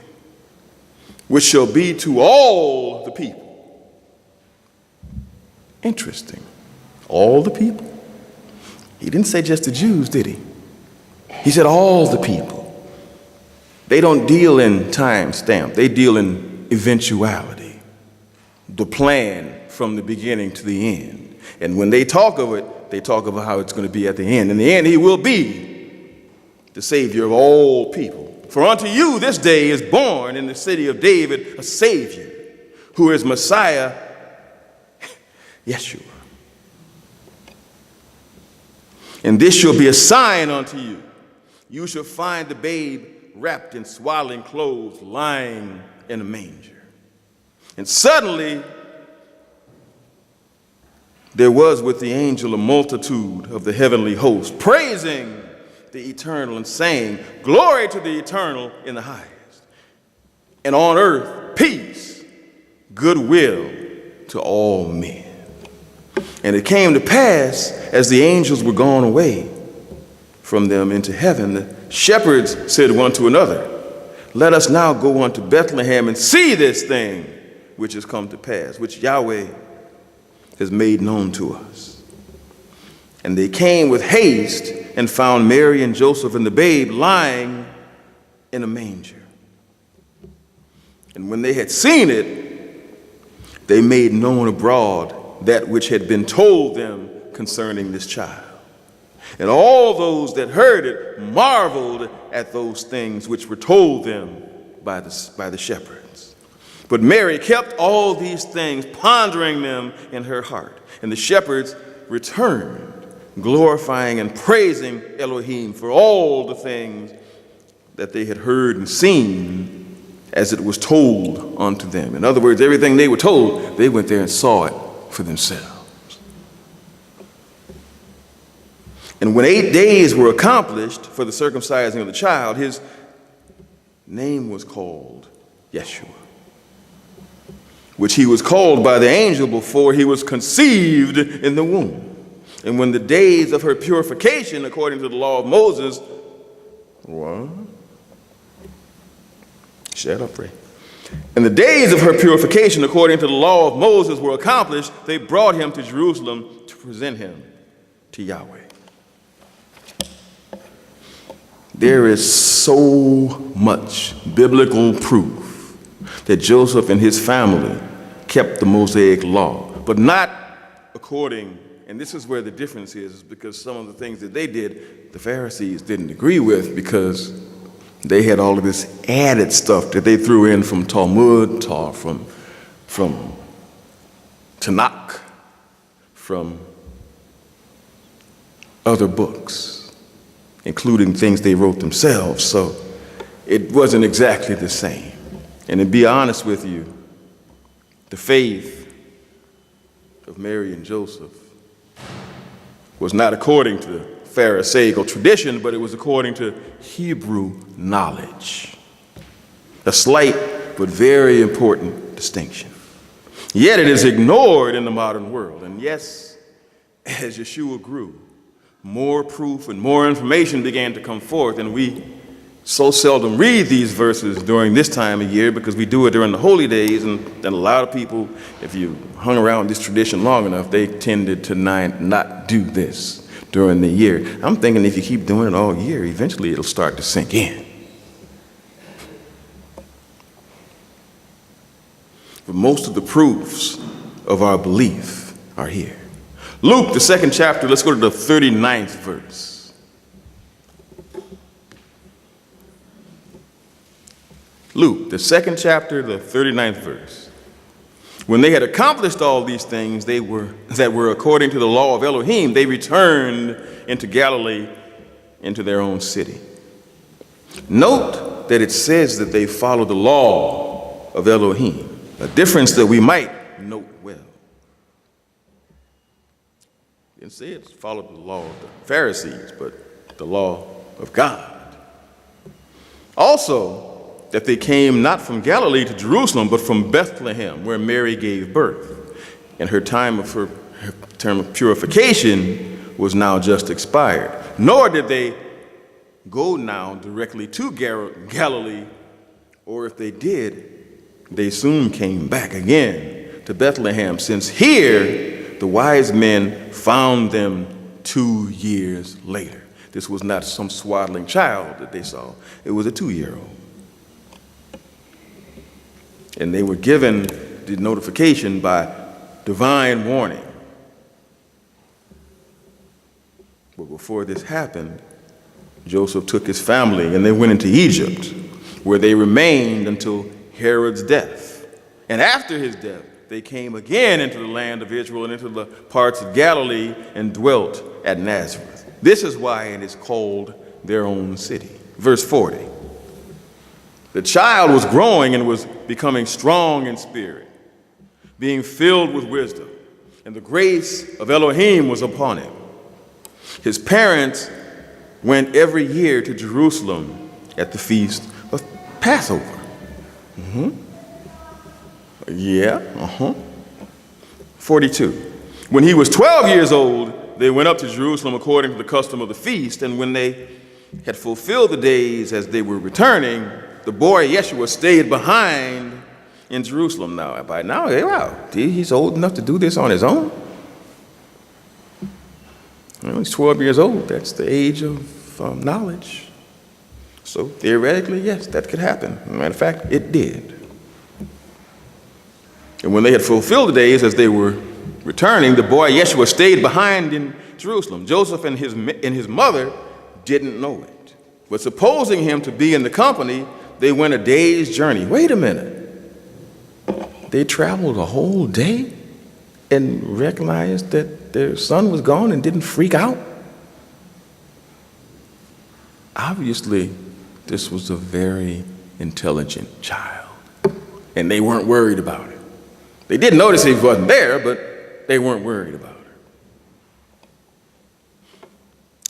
[SPEAKER 1] which shall be to all the people. Interesting. All the people. He didn't say just the Jews, did he? He said all the people. They don't deal in time stamp. They deal in eventuality. The plan from the beginning to the end. And when they talk of it, they talk about how it's going to be at the end. In the end, he will be the Savior of all people. For unto you this day is born in the city of David a Savior, who is Messiah, Yeshua. And this shall be a sign unto you. You shall find the babe wrapped in swaddling clothes, lying in a manger. And suddenly there was with the angel a multitude of the heavenly host, praising the Eternal and saying, glory to the Eternal in the highest, and on earth peace, goodwill to all men. And it came to pass, as the angels were gone away from them into heaven, the shepherds said one to another, let us now go unto Bethlehem and see this thing which has come to pass, which Yahweh has made known to us. And they came with haste and found Mary and Joseph and the babe lying in a manger. And when they had seen it, they made known abroad that which had been told them concerning this child. And all those that heard it marveled at those things which were told them by the shepherds. But Mary kept all these things, pondering them in her heart. And the shepherds returned, glorifying and praising Elohim for all the things that they had heard and seen as it was told unto them. In other words, everything they were told, they went there and saw it for themselves. And when 8 days were accomplished for the circumcising of the child, his name was called Yeshua, which he was called by the angel before he was conceived in the womb. And when the days of her purification, according to the law of Moses, what? Shut up, Ray. And the days of her purification, according to the law of Moses, were accomplished, they brought him to Jerusalem to present him to Yahweh. There is so much biblical proof that Joseph and his family kept the Mosaic law, but not according, and this is where the difference is because some of the things that they did, the Pharisees didn't agree with because they had all of this added stuff that they threw in from Talmud, from Tanakh, from other books, including things they wrote themselves. So it wasn't exactly the same. And to be honest with you, the faith of Mary and Joseph was not according to the Pharisaical tradition, but it was according to Hebrew knowledge. A slight but very important distinction. Yet it is ignored in the modern world. And yes, as Yeshua grew, more proof and more information began to come forth, and we so seldom read these verses during this time of year because we do it during the holy days, and a lot of people, if you hung around this tradition long enough, they tended to not do this during the year. I'm thinking if you keep doing it all year, eventually it'll start to sink in. But most of the proofs of our belief are here. Luke, the 2nd chapter, let's go to the 39th verse. Luke, the 2nd chapter, the 39th verse. When they had accomplished all these things that were according to the law of Elohim, they returned into Galilee, into their own city. Note that it says that they followed the law of Elohim, a difference that we might note well. It didn't say it followed the law of the Pharisees, but the law of God. Also, that they came not from Galilee to Jerusalem, but from Bethlehem, where Mary gave birth. And her term of purification was now just expired. Nor did they go now directly to Galilee, or if they did, they soon came back again to Bethlehem, since here the wise men found them 2 years later. This was not some swaddling child that they saw. It was a 2-year-old. And they were given the notification by divine warning. But before this happened, Joseph took his family and they went into Egypt, where they remained until Herod's death. And after his death, they came again into the land of Israel and into the parts of Galilee and dwelt at Nazareth. This is why it is called their own city. Verse 40. The child was growing and was becoming strong in spirit, being filled with wisdom, and the grace of Elohim was upon him. His parents went every year to Jerusalem at the feast of Passover. Yeah. 42. When he was 12 years old, they went up to Jerusalem according to the custom of the feast, and when they had fulfilled the days as they were returning, the boy Yeshua stayed behind in Jerusalem. Now, by now, he's old enough to do this on his own. Well, he's 12 years old. That's the age of knowledge. So theoretically, yes, that could happen. As a matter of fact, it did. And when they had fulfilled the days as they were returning, the boy Yeshua stayed behind in Jerusalem. Joseph and his mother didn't know it. But supposing him to be in the company, they went a day's journey. Wait a minute. They traveled a whole day and recognized that their son was gone and didn't freak out? Obviously, this was a very intelligent child, and they weren't worried about it. They did notice he wasn't there, but they weren't worried about it.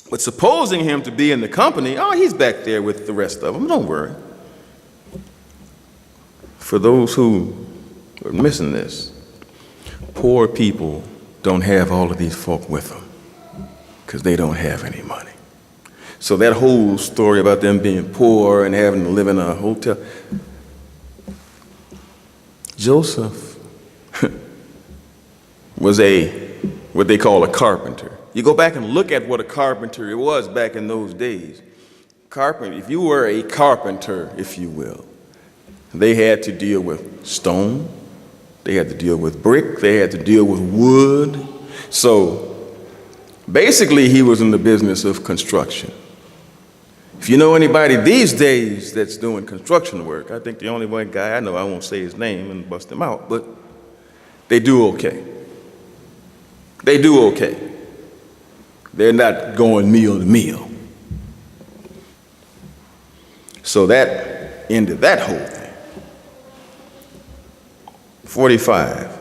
[SPEAKER 1] But supposing him to be in the company, he's back there with the rest of them, don't worry. For those who are missing this, poor people don't have all of these folk with them because they don't have any money. So that whole story about them being poor and having to live in a hotel, Joseph was what they call a carpenter. You go back and look at what a carpenter was back in those days. Carpenter, if you were a carpenter, if you will, they had to deal with stone, they had to deal with brick, they had to deal with wood. So basically he was in the business of construction. If you know anybody these days that's doing construction work, I think the only one guy I know, I won't say his name and bust him out, but they do okay. They do okay. They're not going meal to meal. So that ended that whole thing. 45.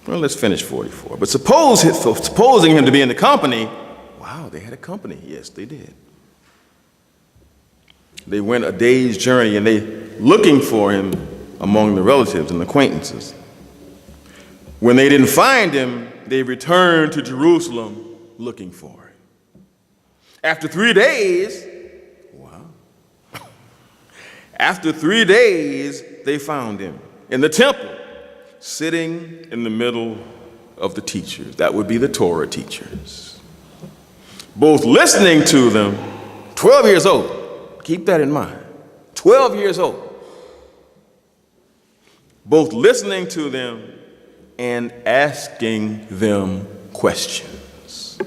[SPEAKER 1] Well, let's finish 44. But supposing him to be in the company, wow, they had a company. Yes, they did. They went a day's journey and they looking for him among the relatives and acquaintances. When they didn't find him, they returned to Jerusalem looking for him. After 3 days, after 3 days, they found him in the temple, sitting in the middle of the teachers. That would be the Torah teachers. Both listening to them, 12 years old. Keep that in mind. 12 years old. Both listening to them and asking them questions.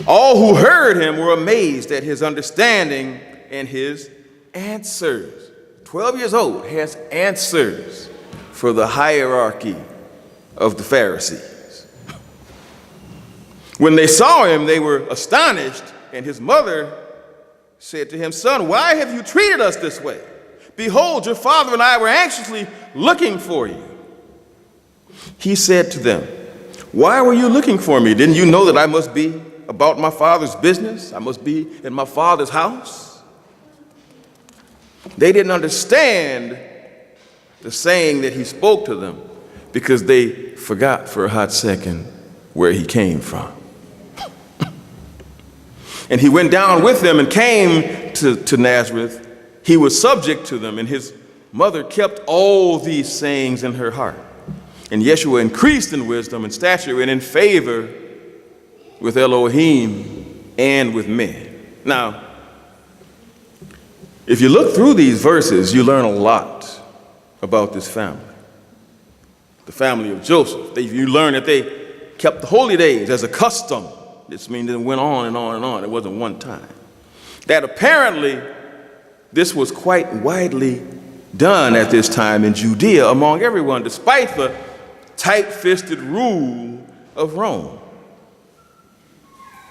[SPEAKER 1] All who heard him were amazed at his understanding and his answers. 12 years old has answers for the hierarchy of the Pharisees. When they saw him, they were astonished, and his mother said to him, "Son, why have you treated us this way? Behold, your father and I were anxiously looking for you." He said to them, "Why were you looking for me? Didn't you know that I must be about my father's business? I must be in my father's house?" They didn't understand the saying that he spoke to them because they forgot for a hot second where he came from. And he went down with them and came to Nazareth. He was subject to them, and his mother kept all these sayings in her heart. And Yeshua increased in wisdom and stature and in favor with Elohim and with men. Now, if you look through these verses, you learn a lot about this family. The family of Joseph. You learn that they kept the holy days as a custom. This means it went on and on and on. It wasn't one time. That apparently this was quite widely done at this time in Judea among everyone, despite the tight-fisted rule of Rome.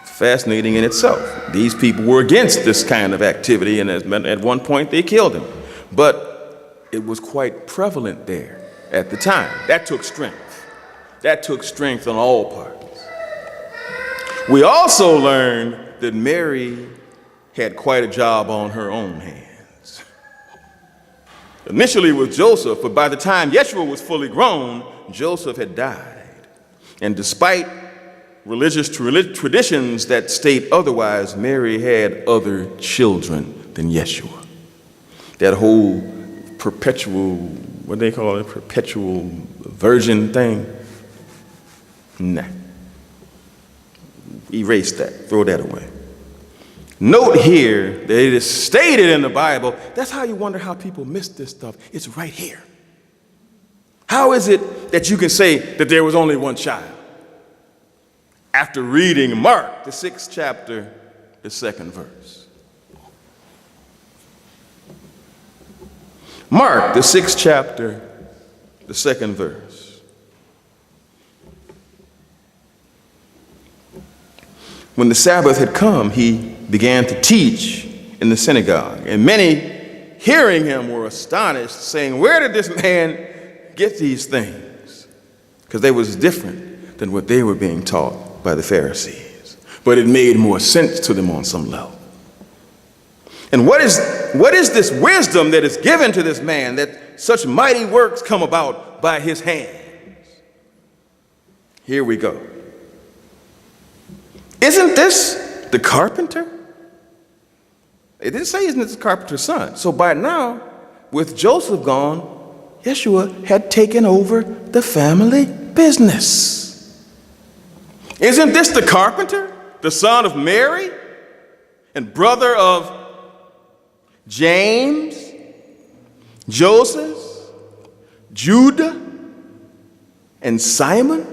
[SPEAKER 1] Fascinating in itself. These people were against this kind of activity, and at one point they killed him. But it was quite prevalent there at the time. That took strength. That took strength on all parts. We also learned that Mary had quite a job on her own hands. initially with Joseph, but by the time Yeshua was fully grown, Joseph had died. And despite religious traditions that state otherwise, Mary had other children than Yeshua. That whole perpetual, what they call it, perpetual virgin thing, nah. Erase that, throw that away. Note here that it is stated in the Bible. That's how you wonder how people miss this stuff. It's right here. How is it that you can say that there was only one child? After reading Mark, the 6th chapter, the 2nd verse. Mark, the 6th chapter, the 2nd verse. When the Sabbath had come, he began to teach in the synagogue, and many hearing him were astonished, saying, "Where did this man get these things?" Because they was different than what they were being taught by the Pharisees. But it made more sense to them on some level. And what is this wisdom that is given to this man, that such mighty works come about by his hands? Here we go. Isn't this the carpenter? It didn't say, isn't this the carpenter's son? So by now, with Joseph gone, Yeshua had taken over the family business. Isn't this the carpenter, the son of Mary, and brother of James, Joseph, Judah, and Simon?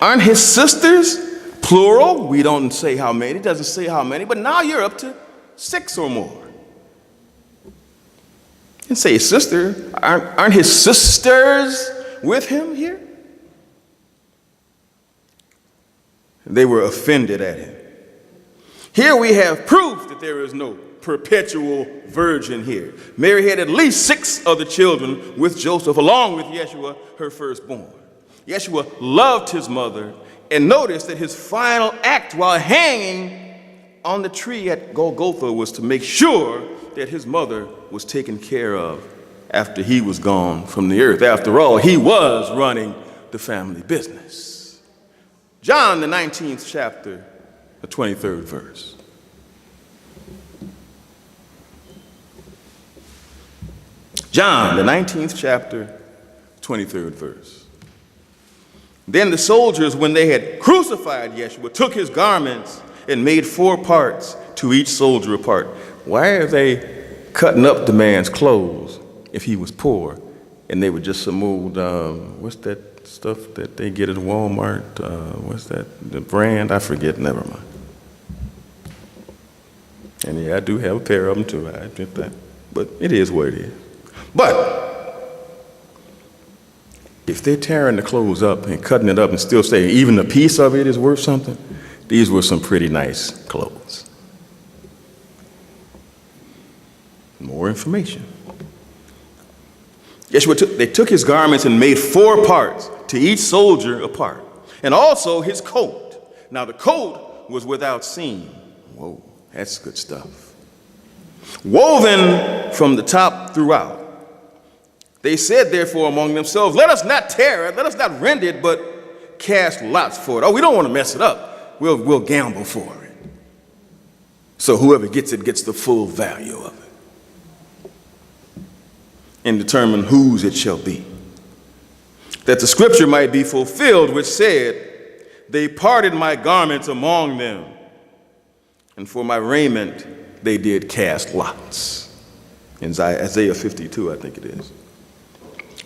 [SPEAKER 1] Aren't his sisters plural? We don't say how many, it doesn't say how many, but now you're up to 6 or more. And say his sister, aren't his sisters with him here? They were offended at him. Here we have proof that there is no perpetual virgin here. Mary had at least 6 other children with Joseph, along with Yeshua, her firstborn. Yeshua loved his mother, and noticed that his final act while hanging on the tree at Golgotha was to make sure that his mother was taken care of after he was gone from the earth. After all, he was running the family business. John, the 19th chapter, the 23rd verse. John, the 19th chapter, 23rd verse. Then the soldiers, when they had crucified Yeshua, took his garments and made 4 parts, to each soldier a part. Why are they cutting up the man's clothes if he was poor? And they were just some old, what's that stuff that they get at Walmart? What's that, the brand? I forget, never mind. And yeah, I do have a pair of them too, I admit that. But it is what it is. But if they're tearing the clothes up and cutting it up and still saying even a piece of it is worth something, these were some pretty nice clothes. More information. Yeshua they took his garments and made 4 parts, to each soldier a part, and also his coat. Now the coat was without seam. Whoa, that's good stuff. Woven from the top throughout. They said, therefore, among themselves, let us not tear it, let us not rend it, but cast lots for it. Oh, we don't want to mess it up. We'll gamble for it. So whoever gets it gets the full value of it. And determine whose it shall be. That the scripture might be fulfilled, which said, they parted my garments among them, and for my raiment they did cast lots. In Isaiah 52, I think it is.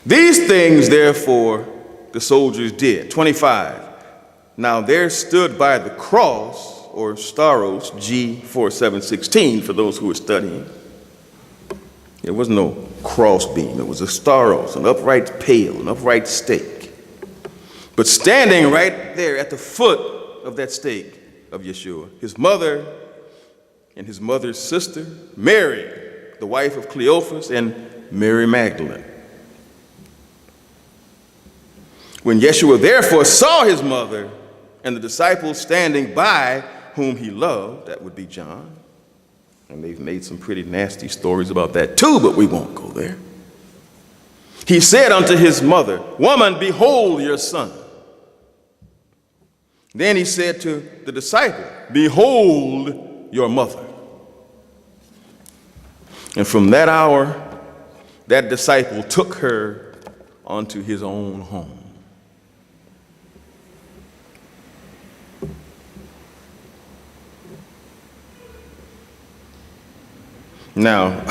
[SPEAKER 1] These things, therefore, the soldiers did. 25. Now there stood by the cross, or staros, G4716, for those who are studying. There was no cross beam. It was a staros, an upright pale, an upright stake. But standing right there at the foot of that stake of Yeshua, his mother and his mother's sister, Mary, the wife of Cleophas, and Mary Magdalene. When Yeshua therefore saw his mother and the disciples standing by whom he loved, that would be John, And they've made some pretty nasty stories about that too, but we won't go there. He said unto his mother, Woman, behold your son. Then he said to the disciple, Behold your mother. And from that hour, that disciple took her onto his own home. Now,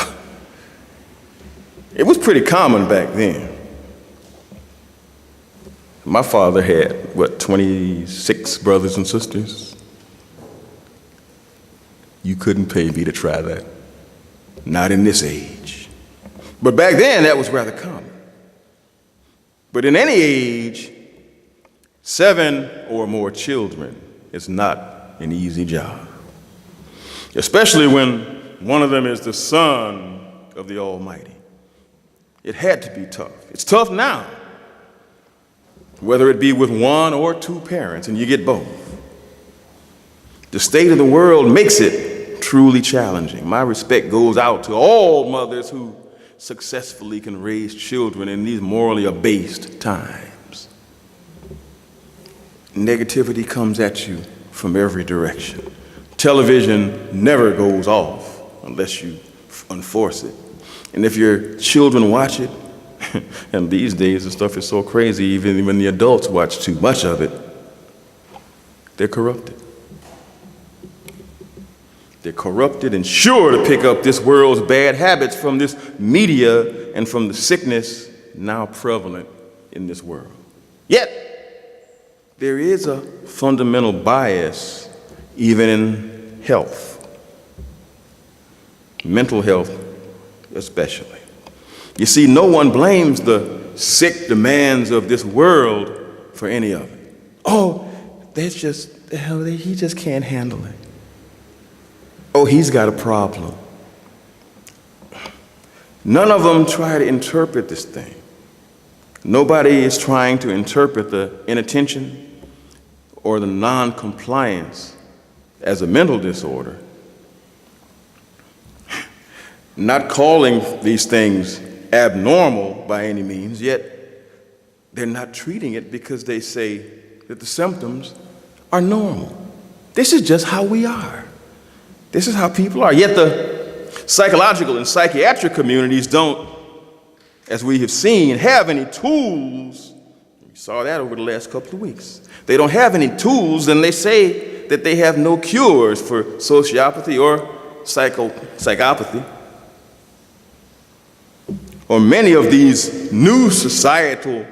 [SPEAKER 1] it was pretty common back then. My father had, 26 brothers and sisters? You couldn't pay me to try that. Not in this age. But back then, that was rather common. But in any age, 7 or more children is not an easy job. Especially when one of them is the son of the Almighty. It had to be tough. It's tough now, whether it be with 1 or 2 parents, and you get both. The state of the world makes it truly challenging. My respect goes out to all mothers who successfully can raise children in these morally abased times. Negativity comes at you from every direction. Television never goes off unless you enforce it. And if your children watch it, and these days the stuff is so crazy, even when the adults watch too much of it, they're corrupted. They're corrupted and sure to pick up this world's bad habits from this media and from the sickness now prevalent in this world. Yet, there is a fundamental bias even in health. Mental health especially. You see, no one blames the sick demands of this world for any of it. Oh, he just can't handle it. Oh, he's got a problem. None of them try to interpret this thing. Nobody is trying to interpret the inattention or the non-compliance as a mental disorder. Not calling these things abnormal by any means, yet they're not treating it because they say that the symptoms are normal. This is just how we are. This is how people are. Yet the psychological and psychiatric communities don't, as we have seen, have any tools. We saw that over the last couple of weeks. They don't have any tools, and they say that they have no cures for sociopathy or psychopathy. Or many of these new societal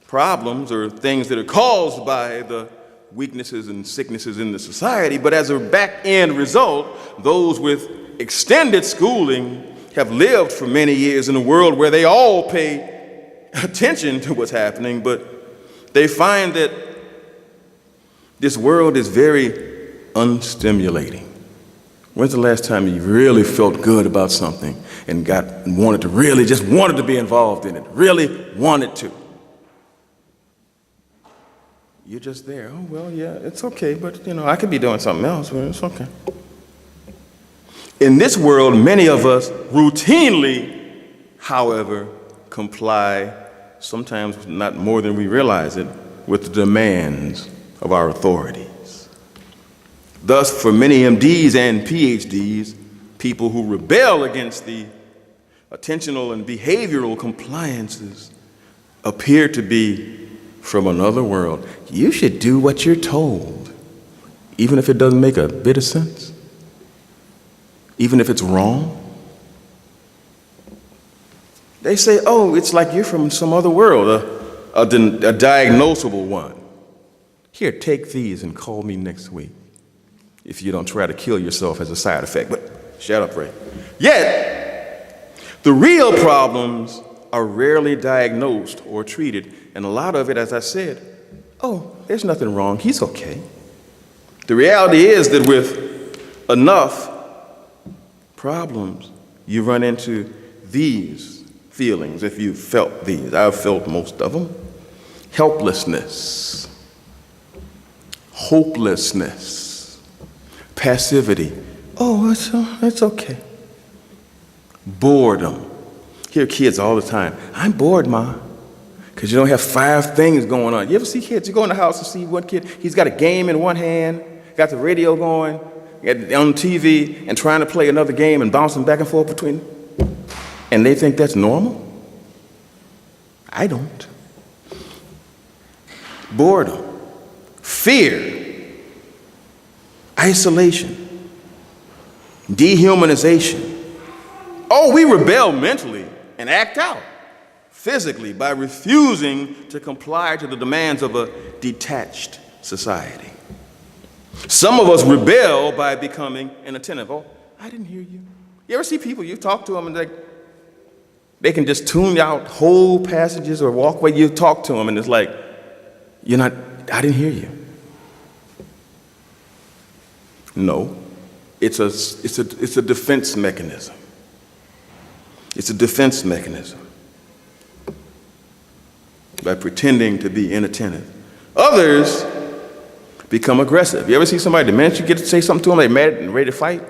[SPEAKER 1] problems are things that are caused by the weaknesses and sicknesses in the society, but as a back-end result, those with extended schooling have lived for many years in a world where they all pay attention to what's happening, but they find that this world is very unstimulating. When's the last time you really felt good about something and wanted to be involved in it, really wanted to? You're just there. Oh, well, yeah, it's okay, but, I could be doing something else, but it's okay. In this world, many of us routinely, however, comply, sometimes not more than we realize it, with the demands of our authorities. Thus, for many MDs and PhDs, people who rebel against the attentional and behavioral compliances appear to be from another world. You should do what you're told, even if it doesn't make a bit of sense, even if it's wrong. They say, oh, it's like you're from some other world, a diagnosable one. Here, take these and call me next week if you don't try to kill yourself as a side effect. But shut up, Ray. Yet, the real problems are rarely diagnosed or treated, and a lot of it, as I said, oh, there's nothing wrong, he's okay. The reality is that with enough problems, you run into these feelings, if you've felt these. I've felt most of them. Helplessness, hopelessness, passivity. Oh, it's okay. Boredom. Hear kids all the time. I'm bored, Ma. Because you don't have 5 things going on. You ever see kids? You go in the house and see one kid, he's got a game in one hand, got the radio going, on TV, and trying to play another game and bouncing back and forth between them. And they think that's normal? I don't. Boredom, fear, isolation, dehumanization. Oh, we rebel mentally and act out physically by refusing to comply to the demands of a detached society. Some of us rebel by becoming inattentive. Oh, I didn't hear you. You ever see people, you talk to them and they can just tune out whole passages or walk away. You talk to them and it's like, I didn't hear you. No, it's a defense mechanism. It's a defense mechanism by pretending to be inattentive. Others become aggressive. You ever see somebody, the minute you get to say something to them, they're mad and ready to fight?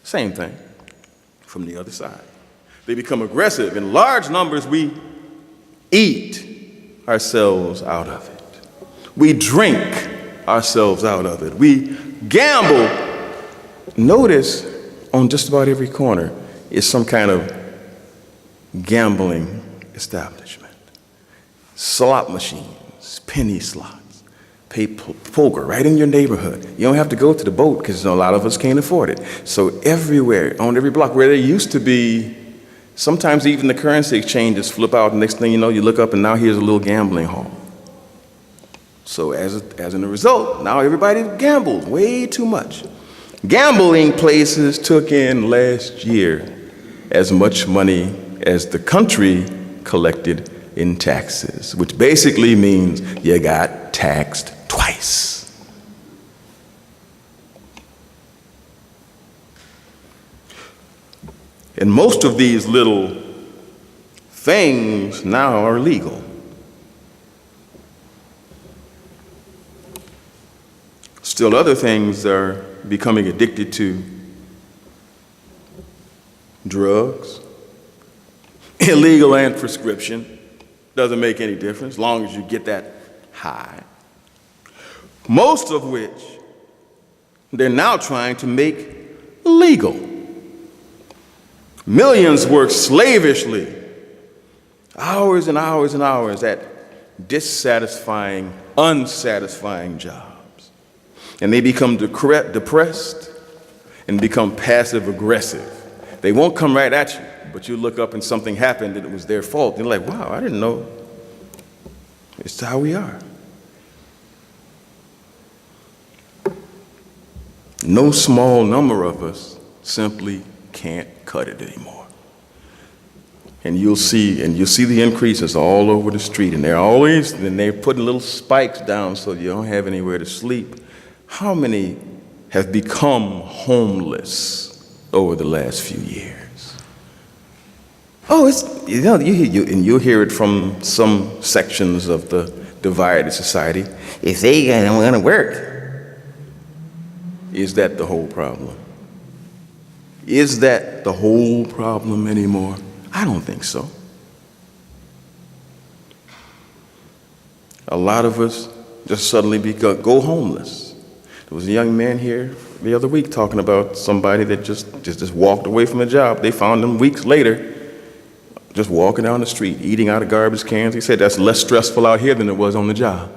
[SPEAKER 1] Same thing from the other side. They become aggressive. In large numbers, we eat ourselves out of it. We drink ourselves out of it. We gamble. Notice on just about every corner is some kind of gambling establishment. Slot machines, penny slots, pay poker right in your neighborhood. You don't have to go to the boat because a lot of us can't afford it. So everywhere, on every block, where there used to be, sometimes even the currency exchanges flip out, and next thing you know, you look up and now here's a little gambling hall. So as a result, now everybody gambles way too much. Gambling places took in last year as much money as the country collected in taxes, which basically means you got taxed twice. And most of these little things now are legal. Still other things are becoming addicted to drugs, illegal and prescription. Doesn't make any difference as long as you get that high. Most of which they're now trying to make legal. Millions work slavishly, hours and hours and hours at dissatisfying, unsatisfying jobs. And they become depressed and become passive aggressive. They won't come right at you, but you look up and something happened and it was their fault. You're like, wow, I didn't know. It's how we are. No small number of us simply can't cut it anymore. And you'll see the increases all over the street, and they're putting little spikes down so you don't have anywhere to sleep. How many have become homeless over the last few years? Oh, you'll hear it from some sections of the divided society. If they don't want to work, is that the whole problem? Is that the whole problem anymore? I don't think so. A lot of us just suddenly go homeless. There was a young man here the other week talking about somebody that just walked away from a job. They found him weeks later, just walking down the street, eating out of garbage cans. He said that's less stressful out here than it was on the job.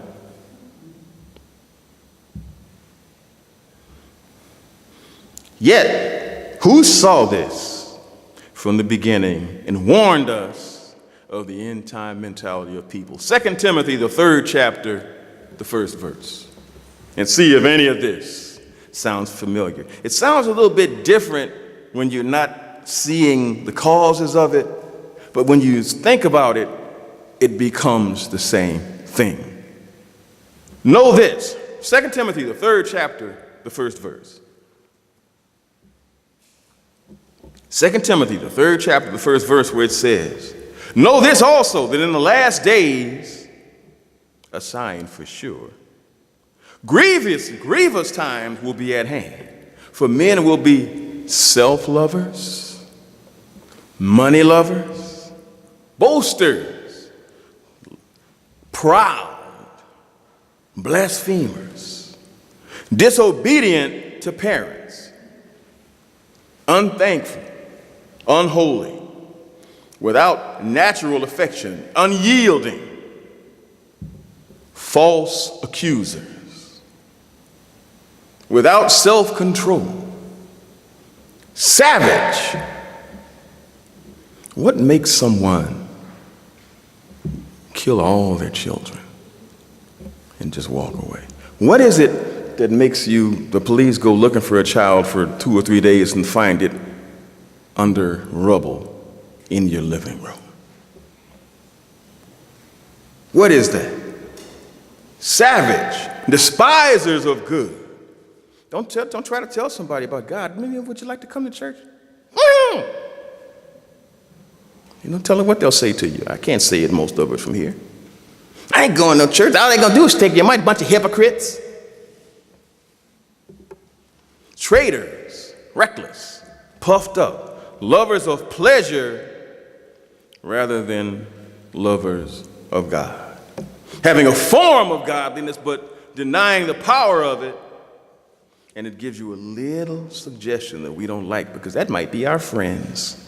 [SPEAKER 1] Yet, who saw this from the beginning and warned us of the end time mentality of people? 2 Timothy, the 3rd chapter, the 1st verse. And see if any of this sounds familiar. It sounds a little bit different when you're not seeing the causes of it, but when you think about it, it becomes the same thing. Know this, 2 Timothy, the 3rd chapter, the 1st verse. 2 Timothy, the 3rd chapter, the 1st verse, where it says, know this also, that in the last days, a sign for sure, grievous times will be at hand. For men will be self-lovers, money lovers, boasters, proud, blasphemers, disobedient to parents, unthankful, unholy, without natural affection, unyielding, false accusers, without self-control, savage. What makes someone kill all their children and just walk away? What is it that makes the police go looking for a child for 2 or 3 days and find it under rubble in your living room? What is that? Savage, despisers of good. Don't try to tell somebody about God. Maybe would you like to come to church? You don't tell them what they'll say to you. I can't say it, most of it from here. I ain't going to church. All they gonna do is take your money, bunch of hypocrites. Traitors, reckless, puffed up, lovers of pleasure rather than lovers of God. Having a form of godliness but denying the power of it. And it gives you a little suggestion that we don't like, because that might be our friends.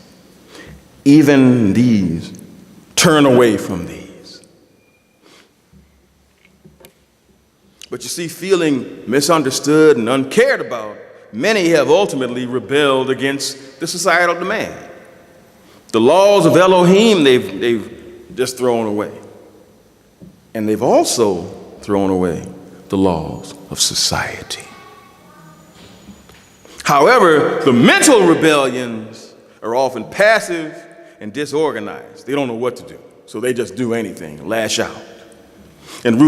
[SPEAKER 1] Even these, turn away from these. But you see, feeling misunderstood and uncared about, many have ultimately rebelled against the societal demand. The laws of Elohim they've just thrown away. And they've also thrown away the laws of society. However, the mental rebellions are often passive and disorganized. They don't know what to do, so they just do anything, lash out. And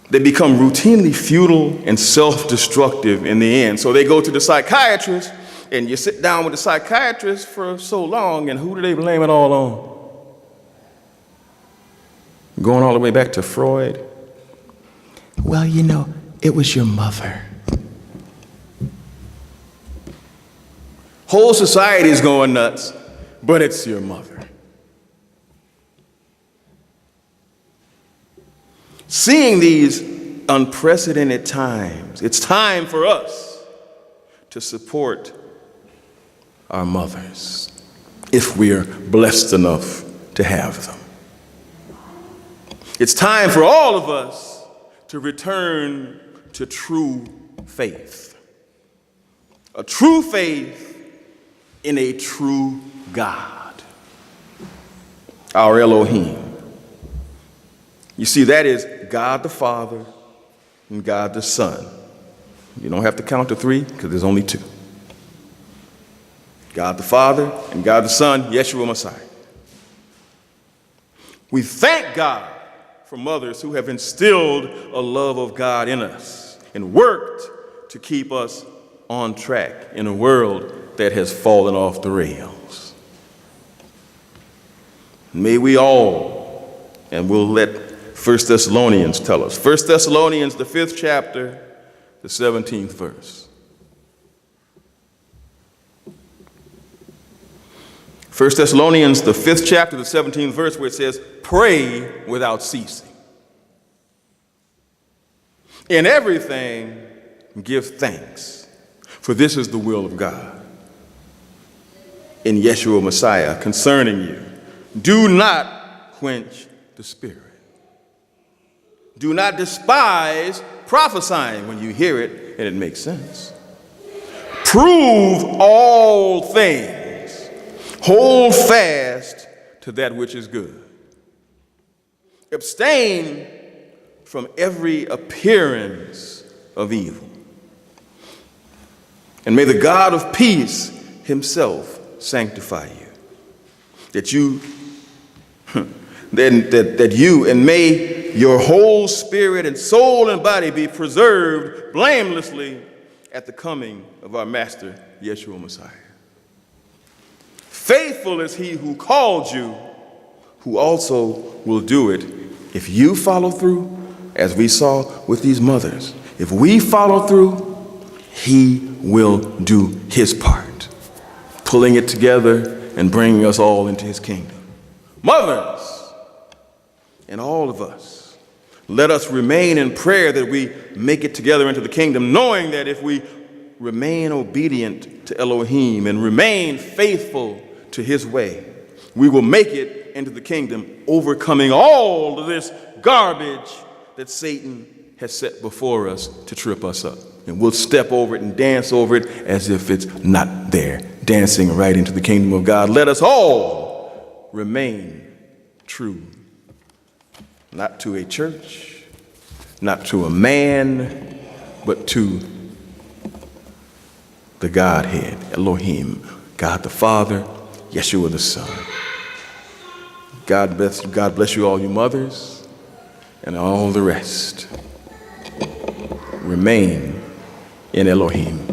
[SPEAKER 1] they become routinely futile and self-destructive in the end. So they go to the psychiatrist, and you sit down with the psychiatrist for so long, and who do they blame it all on? Going all the way back to Freud. Well, it was your mother. Whole society is going nuts, but it's your mother. Seeing these unprecedented times, it's time for us to support our mothers, if we're blessed enough to have them. It's time for all of us to return to true faith. A true faith in a true God, our Elohim. You see, that is God the Father and God the Son. You don't have to count to 3, because there's only 2. God the Father and God the Son, Yeshua Messiah. We thank God for mothers who have instilled a love of God in us and worked to keep us on track in a world that has fallen off the rails. May we all, and we'll let 1 Thessalonians tell us. 1 Thessalonians, the 5th chapter, the 17th verse. 1 Thessalonians, the 5th chapter, the 17th verse, where it says, pray without ceasing. In everything, give thanks, for this is the will of God in Yeshua Messiah concerning you. Do not quench the spirit. Do not despise prophesying when you hear it and it makes sense. Prove all things. Hold fast to that which is good. Abstain from every appearance of evil. And may the God of peace himself sanctify you, that you and may your whole spirit and soul and body be preserved blamelessly at the coming of our Master Yeshua Messiah. Faithful is he who called you, who also will do it if you follow through, as we saw with these mothers. If we follow through, he will do his part, pulling it together and bringing us all into his kingdom. Mothers, and all of us, let us remain in prayer that we make it together into the kingdom, knowing that if we remain obedient to Elohim and remain faithful to his way, we will make it into the kingdom, overcoming all of this garbage that Satan has set before us to trip us up. And we'll step over it and dance over it as if it's not there, dancing right into the kingdom of God. Let us all remain true, not to a church, not to a man, but to the Godhead, Elohim, God the Father, Yeshua the Son. God bless you all, you mothers, and all the rest. Remain in Elohim.